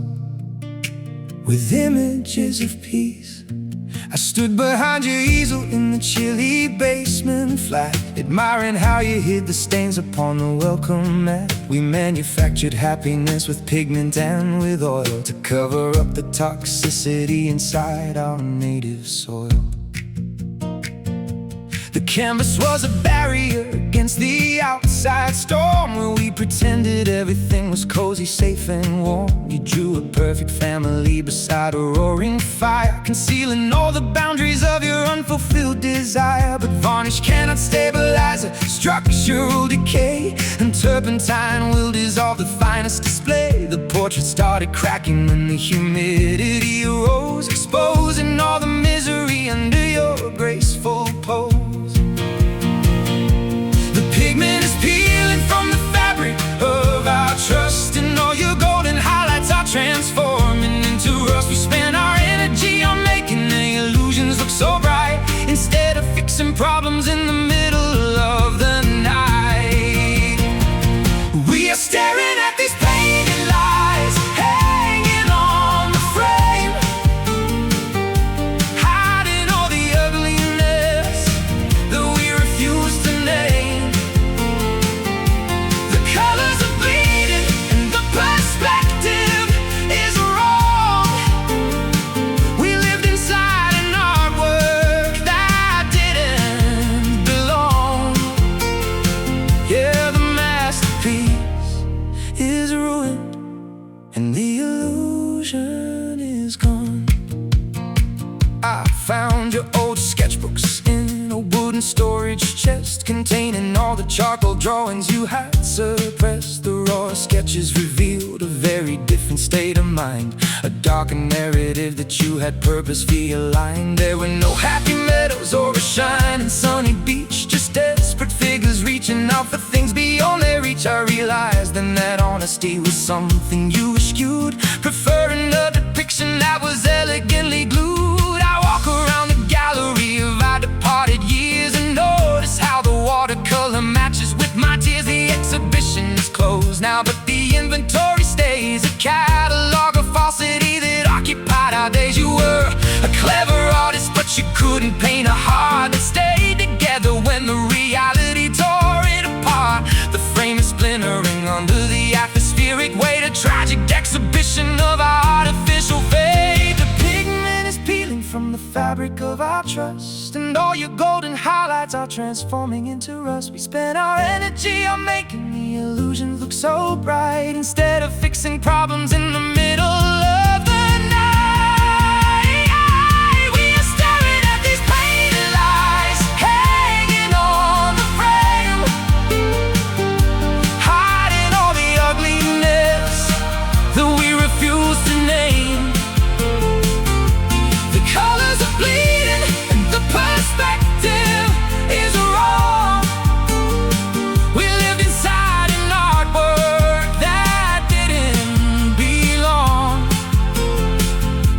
with images of peace. I stood behind your easel in the chilly basement flat, admiring how you hid the stains upon the welcome mat. We manufactured happiness with pigment and with oil to cover up the toxicity inside our native soil. The canvas was a barrier against the outside storm, where we pretended everything was cozy, safe and warm. You drew a perfect family beside a roaring fire, concealing all the boundaries of your unfulfilled desire. But varnish cannot stabilize a structural decay, and turpentine will dissolve the finest display. The portrait started cracking when the humidity arose, exposing all the misery under your graceful pose. Pigment is peeling from the fabric of our trust, and all your golden highlights are transforming into rust. We spend our energy on making the illusions look so bright, instead of fixing problems in the middle of the night. We are staring at these painted lies, hanging on the frame, hiding all the ugliness that we refuse to name. Found your old sketchbooks in a wooden storage chest, containing all the charcoal drawings you had suppressed. The raw sketches revealed a very different state of mind, a darker narrative that you had purposefully aligned. There were no happy meadows or a shining sunny beach, just desperate figures reaching out for things beyond their reach. I realized then that honesty was something you eschewed, preferring a depiction that was elegantly glued. Around the gallery of our departed years, and notice how the watercolor matches with my tears. The exhibition is closed now, but the inventory stays, a catalog of falsity that occupied our days. You were a clever artist, but you couldn't paint a heart that stayed together when the reality tore it apart. The frame is splintering under the atmospheric weight, a tragic exhibition of our artificial fate. The pigment is peeling from the fabric of our trust, and all your golden highlights are transforming into rust. We spend our energy on making the illusions look so bright, instead of fixing problems in the middle of the night. We are staring at these painted lies, hanging on the frame, hiding all the ugliness that we refuse to name. The colors are bleeding and the perspective is wrong. We lived inside an artwork that didn't belong.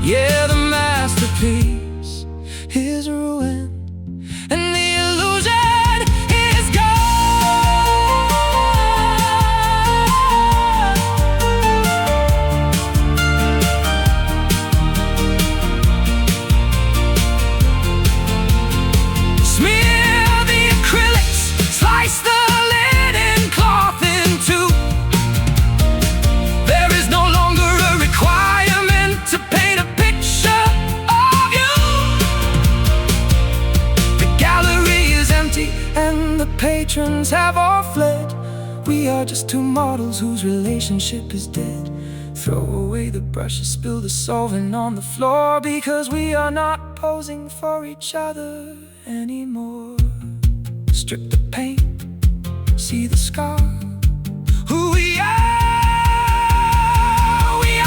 Yeah, the masterpiece is ruined, and the illusion is patrons have all fled. We are just two models whose relationship is dead. Throw away the brushes, spill the solvent on the floor, because we are not posing for each other anymore. Strip the paint, see the scar. Who we are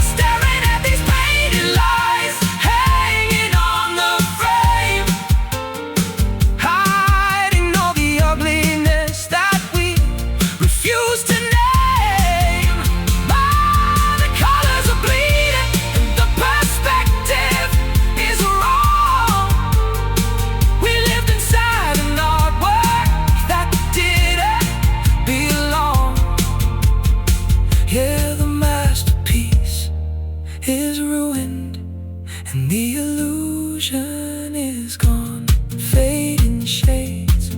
staring at these painted lies, hanging on the frame, hiding all the ugliness that we refuse to name. But the colors are bleeding, and the perspective is wrong. We lived inside an artwork that didn't belong. Yeah, the masterpiece is ruined, and the illusion is gone. Fading shades,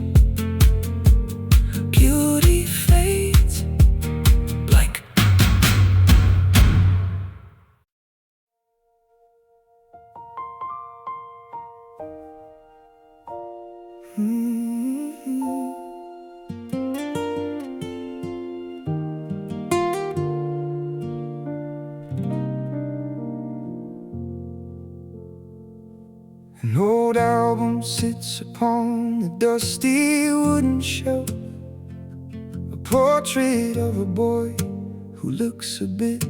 beauty fades, blank. An old album sits upon the dusty wooden shelf, a portrait of a boy who looks a bit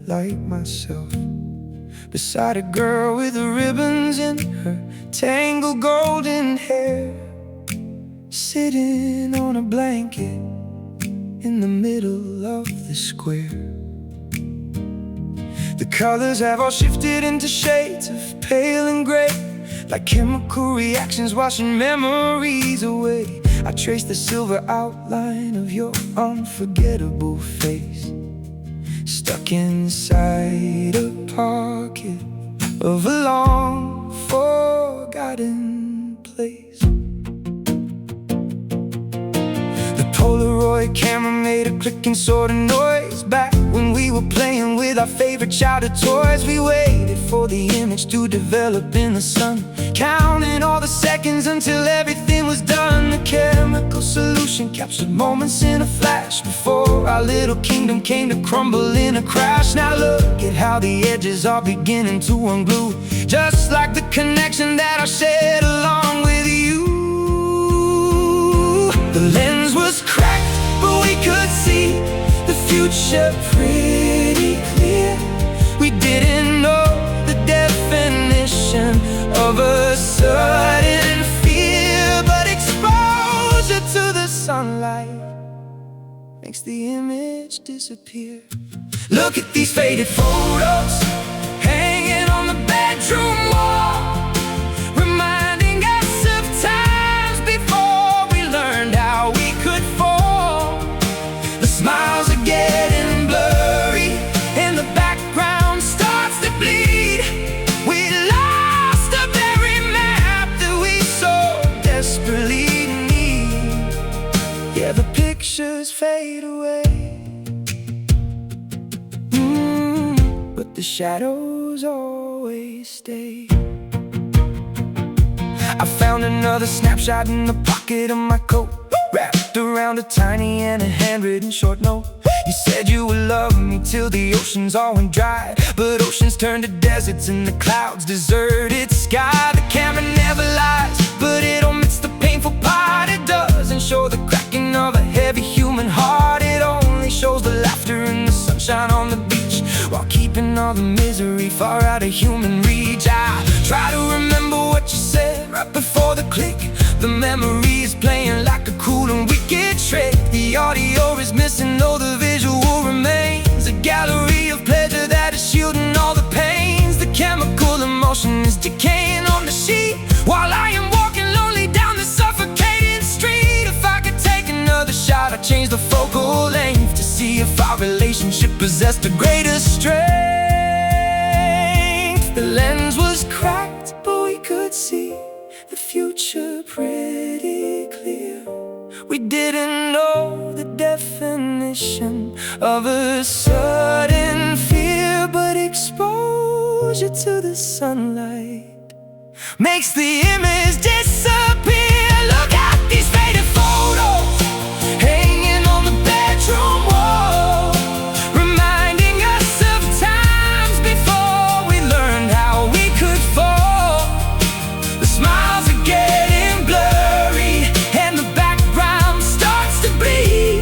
like myself, beside a girl with the ribbons in her tangled golden hair, sitting on a blanket in the middle of the square. The colors have all shifted into shades of pale and gray, like chemical reactions washing memories away. I trace the silver outline of your unforgettable face, stuck inside a pocket of a long forgotten place. The Polaroid camera made a clicking sort of noise back when we were playing with our favorite childhood toys. We waited for the image to develop in the sun, counting all the seconds until everything was done. The chemical solution captured moments in a flash before our little kingdom came to crumble in a crash. Now look at how the edges are beginning to unglue, just like the connection that I shared along with you. The lens was cracked, but we could see the future pretty clear. We didn't know the definition of a sudden fear, but exposure to the sunlight makes the image disappear. Look at these faded photos hanging on the bedroom wall, reminding us of times before we learned how we could fall. The smiles are getting blurry, and the background starts to bleed. We lost the very map that we so desperately need. Yeah, the pictures fade away, but the shadows always stay. I found another snapshot in the pocket of my coat, wrapped around a tiny and a handwritten short note. You said you would love me till the oceans all went dry, but oceans turned to deserts and the clouds deserted sky. The camera never lies, but it omits the painful part. It doesn't show the cracking of a heavy human heart. It only shows the laughter and the sunshine on the beach, while keeping all the misery far out of human reach. I try to remember what you said right before the click. The memory is playing like a cool and wicked trick. The audio is missing, though the visual remains. A gallery of pleasure that is shielding all the pains. The chemical emotion is decaying on the sheet, while I am walking lonely down the suffocating street. If I could take another shot, I'd change the focal length to see if our relationship possessed a greater strength. The lens was cracked, but we could see the future pretty clear. We didn't know the definition of a sudden fear, but exposure to the sunlight makes the image disappear. Look at these faded photos hanging on the bedroom wall, reminding us of times before we learned how we could fall. The smiles are getting blurry, and the background starts to bleed.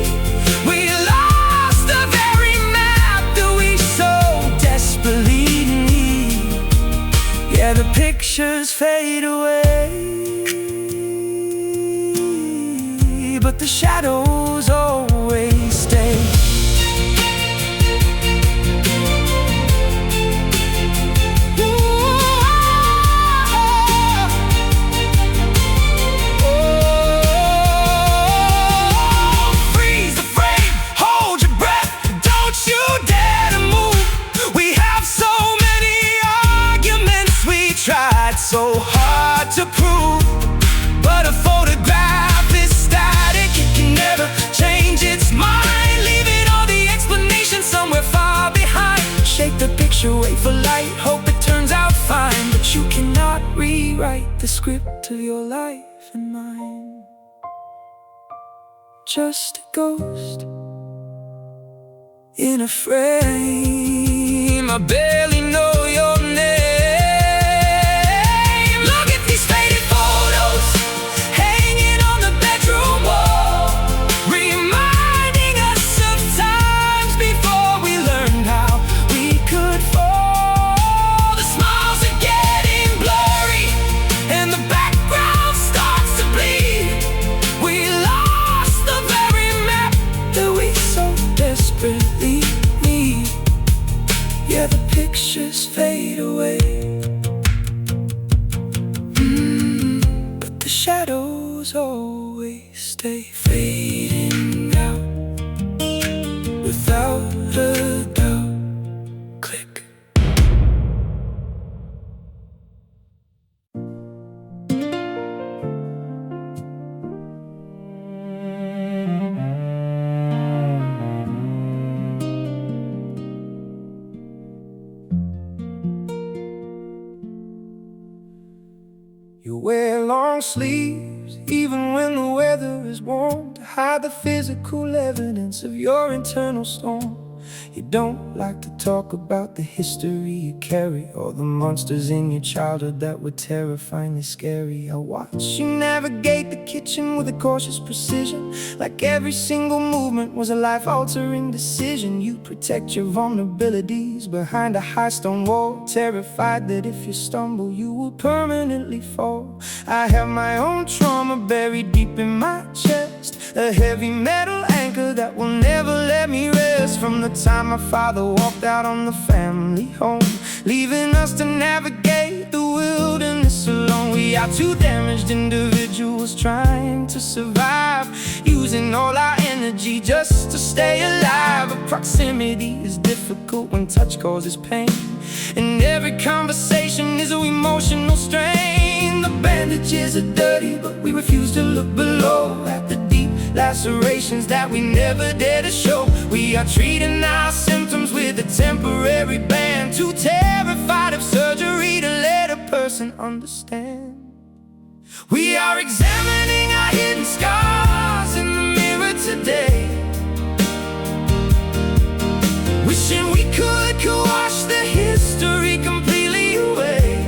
rewrite the script of your life and mine. Just a ghost in a frame. I barely know your name. Look at these faded photos hanging on the bedroom wall, reminding us of times before we learned how we could fall. The smiles are getting blurry and the background starts to bleed. We lost the very map that we so desperately need. Yeah, the pictures fade away, but the shadows always stay fading out without a doubt. Click. You wear long sleeves even when the weather is warm, to hide the physical evidence of your internal storm. You don't like to talk about the history you carry, or the monsters in your childhood that were terrifyingly scary. I watch you navigate the kitchen with a cautious precision, like every single movement was a life-altering decision. You protect your vulnerabilities behind a high stone wall, terrified that if you stumble you will permanently fall. I have my own trauma buried deep in my chest, a heavy metal anchor that will never let me rest. From the time my father walked out on the family home, leaving us to navigate the wilderness alone. We are two damaged individuals trying to survive, using all our energy just to stay alive. But proximity is difficult when touch causes pain, and every conversation is an emotional strain. The bandages are dirty, but we refuse to look below at the deep lacerations that we never dare to show. We are treating our symptoms with a temporary band, too terrified of surgery to let a person understand. We are examining our hidden scars in the mirror today, wishing we could wash the history completely away.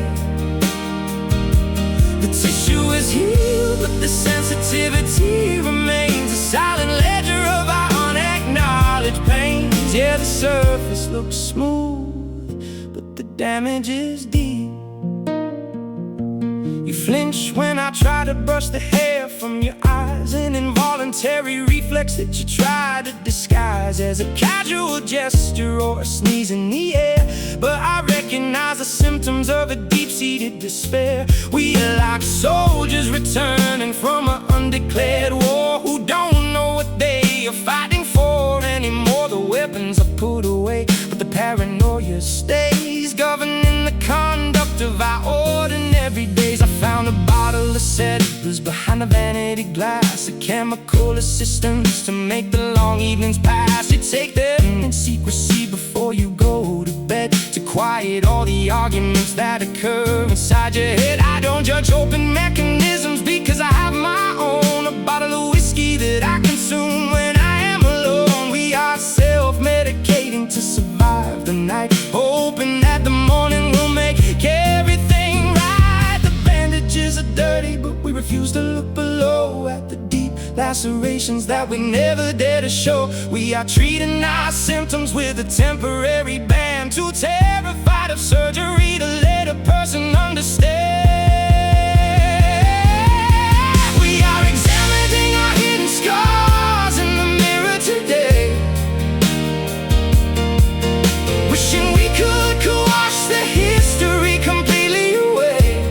The tissue is healed, but the sensitivity remains, a silent ledger of our unacknowledged pains. Yeah, the surface looks smooth, but the damage is deep. You flinch when I try to brush the hair from your eyes, an involuntary reflex that you try to disguise as a casual gesture or a sneeze in the air. But I recognize the symptoms of a deep-seated despair. We are like soldiers returning from an undeclared war, who don't know what they are fighting for anymore. The weapons are put away, but the paranoia stays, governing the conduct of our ordinary days. I found a bottle of settlers behind the vanity glass, a chemical assistance to make the long evenings pass. You take them in secrecy before you go to bed, to quiet all the arguments that occur inside your head. I don't judge open mechanisms because I have my own, a bottle of whiskey that I consume when I am alone. We are self-medicating to survive the night, hoping that the morning will make everything right. The bandages are dirty, but we refuse to look below at the deep lacerations that we never dare to show. We are treating our symptoms with a temporary band, too terrified of surgery to let a person understand. We are examining our hidden scars in the mirror today, wishing we could wash the history completely away.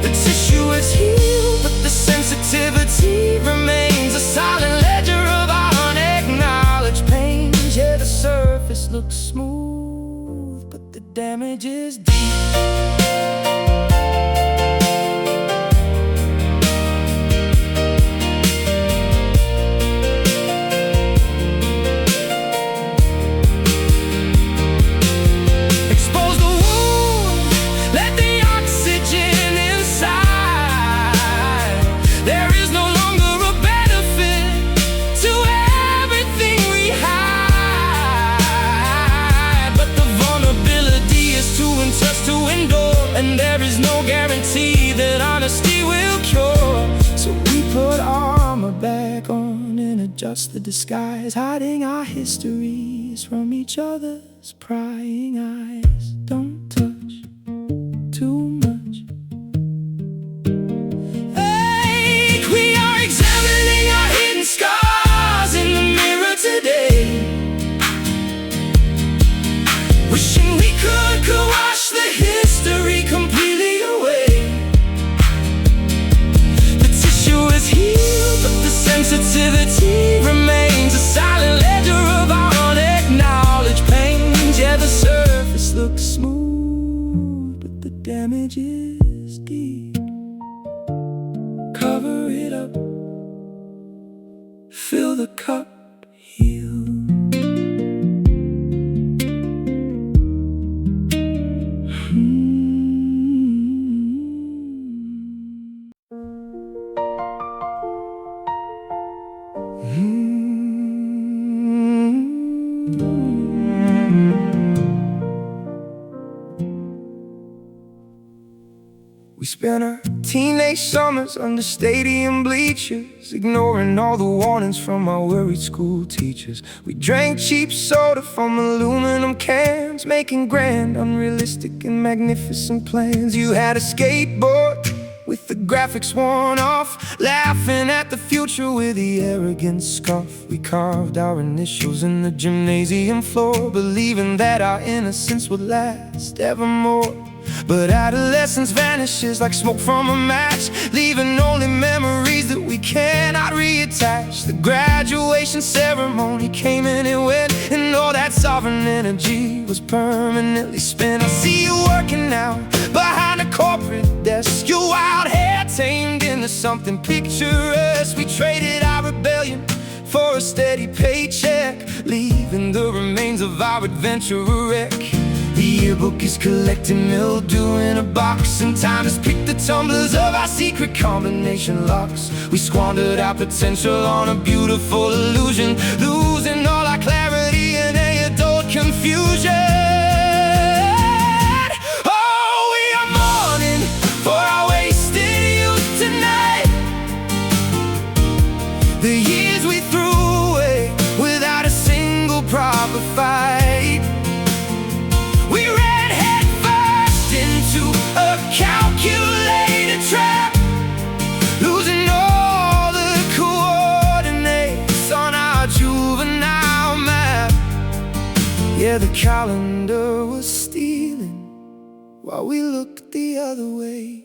The tissue is healed, but the sensitivity remains, a silent ledger of our unacknowledged pains. Yeah, the surface looks smooth, but the damage is deep. Expose the wound, let the just the disguise, hiding our histories from each other's prying eyes. Don't touch too much. Hey, we are examining our hidden scars in the mirror today, wishing we could wash the history completely away. The tissue is healed, but the sensitivity remains, a silent ledger of our unacknowledged pains. Yeah, the surface looks smooth, but the damage is deep. Cover it up, fill the cup, heal. We spent our teenage summers under stadium bleachers, ignoring all the warnings from our worried school teachers. We drank cheap soda from aluminum cans, making grand, unrealistic and magnificent plans. You had a skateboard with the graphics worn off, laughing at the future with the arrogant scoff. We carved our initials in the gymnasium floor, believing that our innocence would last evermore. But adolescence vanishes like smoke from a match, leaving only memories that we cannot reattach. The graduation ceremony came and it went, and all that sovereign energy was permanently spent. I see you working now behind a corporate desk, your wild hair tamed into something picturesque. We traded our rebellion for a steady paycheck, leaving the remains of our adventure a wreck. The yearbook is collecting mildew in a box, and time has picked the tumblers of our secret combination locks. We squandered our potential on a beautiful illusion, losing all our clarity in a adult confusion. Oh, we are mourning for our wasted youth tonight, the years we threw away without a single proper fight. We ran head first into a calculated trap, losing all the coordinates on our juvenile map. Yeah, the calendar was stealing while we looked the other way.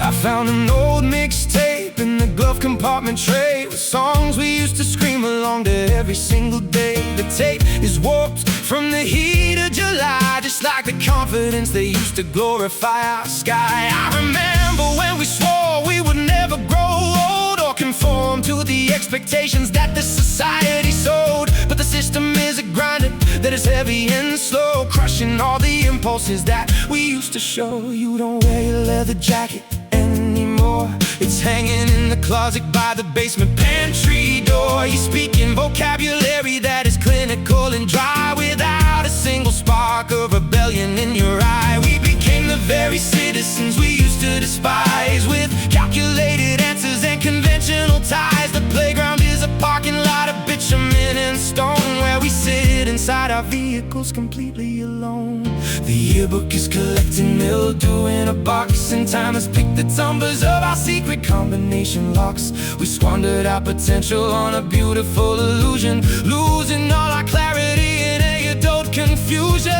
I found an old mixtape in the glove compartment tray, with songs we used to scream along to every single day. The tape is warped from the heat of July, just like the confidence they used to glorify our sky. I remember when we swore we would never grow old or conform to the expectations that this society sold. But the system is a grinder that is heavy and slow, crushing all the impulses that we used to show. You don't wear your leather jacket anymore, it's hanging in the closet by the basement pantry door. You speak in vocabulary that is clinical and dry, without a single spark of rebellion in your eye. We became the very citizens we used to despise, with calculated answers and conventional ties. The playground is a parking lot of bitumen and stone, where we sit inside our vehicles completely alone. The yearbook is collecting mildew in a box, and time has picked the tumblers of our secret combination locks. We squandered our potential on a beautiful illusion, losing all our clarity in a adult confusion.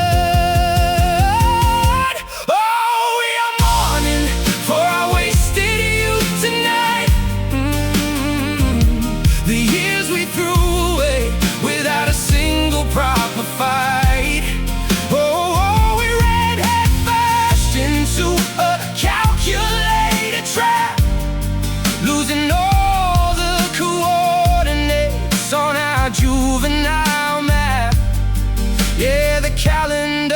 Oh, we are mourning for our wasted youth tonight, the years we threw away without a single proper fight. Oh, we ran head first into a calculated trap, losing all the coordinates on our juvenile map. Yeah, the calendar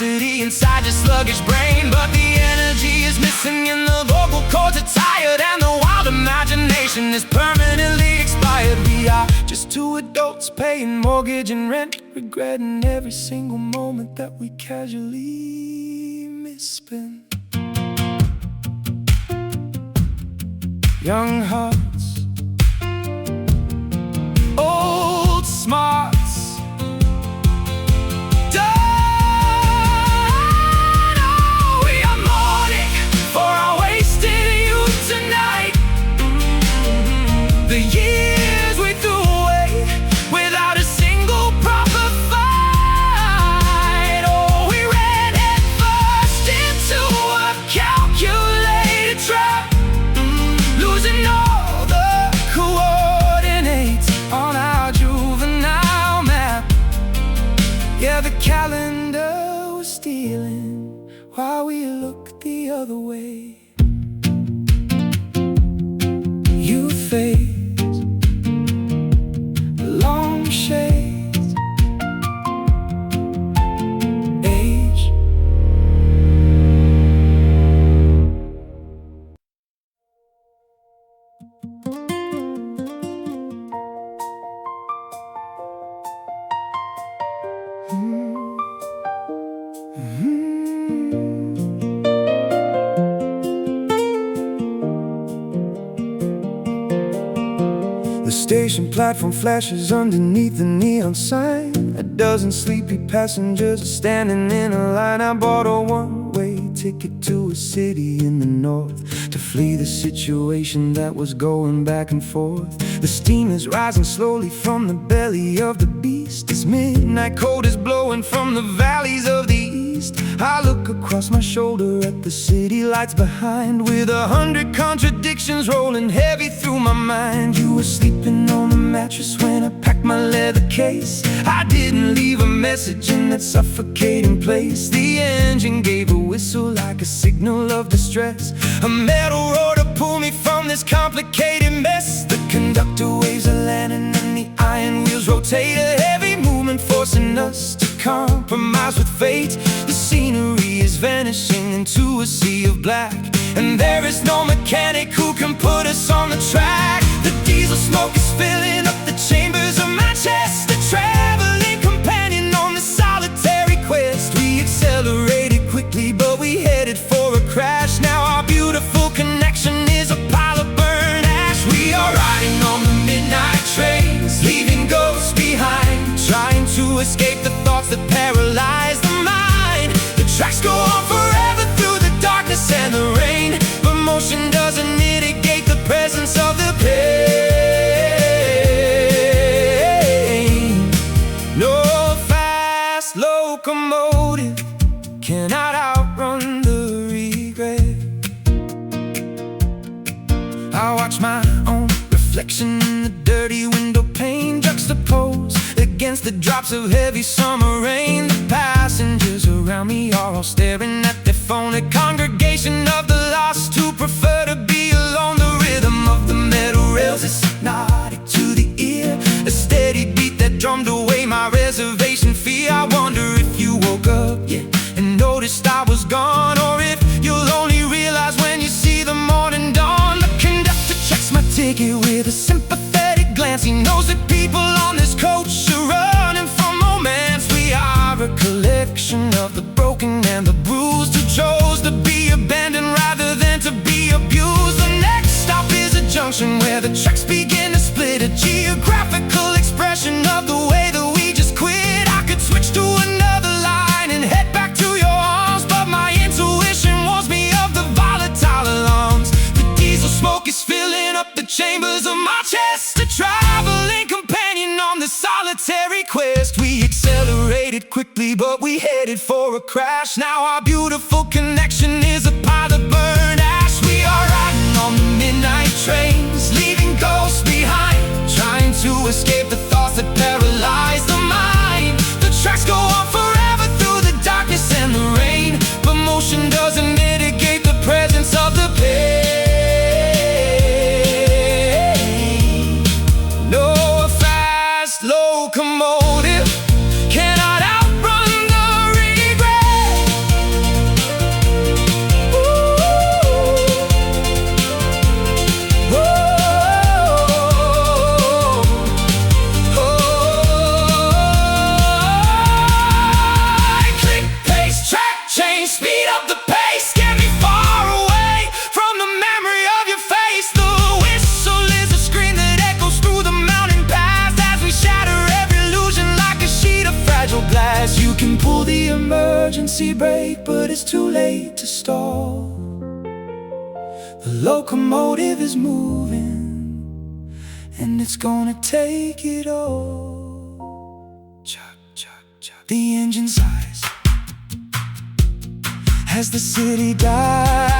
electricity inside your sluggish brain, but the energy is missing and the vocal cords are tired, and the wild imagination is permanently expired. We are just two adults paying mortgage and rent, regretting every single moment that we casually misspent. Young hearts, old smarts, done. Oh, we are mourning for our wasted youth tonight. The years we threw away without a single proper fight. Oh, we ran head first into a calculated trap, losing all the coordinates on our juvenile map. Yeah, the calendar was stealing while we looked the other way. You fades, long shades, age. The station platform flashes underneath the neon sign. A dozen sleepy passengers are standing in a line. I bought a one-way ticket to a city in the north to flee the situation that was going back and forth. The steam is rising slowly from the belly of the beast. This midnight cold is blowing from the valleys of the east. I look across my shoulder at the city lights behind, with 100 contradictions rolling heavy through my mind. You were sleeping on the mattress when I packed my leather case. I didn't leave a message in that suffocating place. The engine gave a whistle like a signal of distress. A metal roar to pull me from this complicated mess. The conductor waves a lantern and the iron wheels rotate, a heavy movement forcing us to compromise with fate. The scenery is vanishing into a sea of black, and there is no mechanic who can put us on the track. The diesel smoke is filling up the chambers of my chest, a traveling companion on this solitary quest. We accelerated quickly, but we headed for a crash. Now our beautiful connection is a pile of burned ash. We are riding on the midnight trains, leaving ghosts behind, trying to escape the thoughts that paralyze the mind. The tracks go on forever through the darkness and the rain, but motion doesn't mitigate the presence of the pain. No fast locomotive cannot outrun the regret. I watch my own reflection in the dirty window pane, juxtaposed against the drops of heavy summer rain. The passengers around me are all staring at their phone, a congregation of the lost who prefer to be alone. The rhythm of the metal rails is hypnotic to the ear, a steady beat that drummed away my reservation fear. I wonder if you woke up yet and noticed I was gone, or if you'll only realize when you see the morning dawn. The conductor checks my ticket with a sympathetic glance. He knows that people on this coach are running from romance. We are a collection of the broken and the bruised, who chose to be abandoned rather than to be abused. The next stop is a junction where the tracks begin to split, a geographical expression of the way that we just quit. I could switch to another line and head back to your arms, but my intuition warns me of the volatile alarms. The diesel smoke is filling up the chambers of my chest, a traveling companion on this solitary quest. We accelerated quickly, but we headed for a crash. Now our beautiful connection is a pile of burned ash. We are riding on the midnight trains, leaving ghosts behind, trying to escape the thoughts that paralyze the mind. The tracks go on forever through the darkness and the rain, but motion doesn't mitigate the presence of the pain. No fast locomotive cannot outrun the regret. emergency brake, but it's too late to stall. The locomotive is moving, and it's gonna take it all. Chug, chug, chug. The engine sighs as the city dies.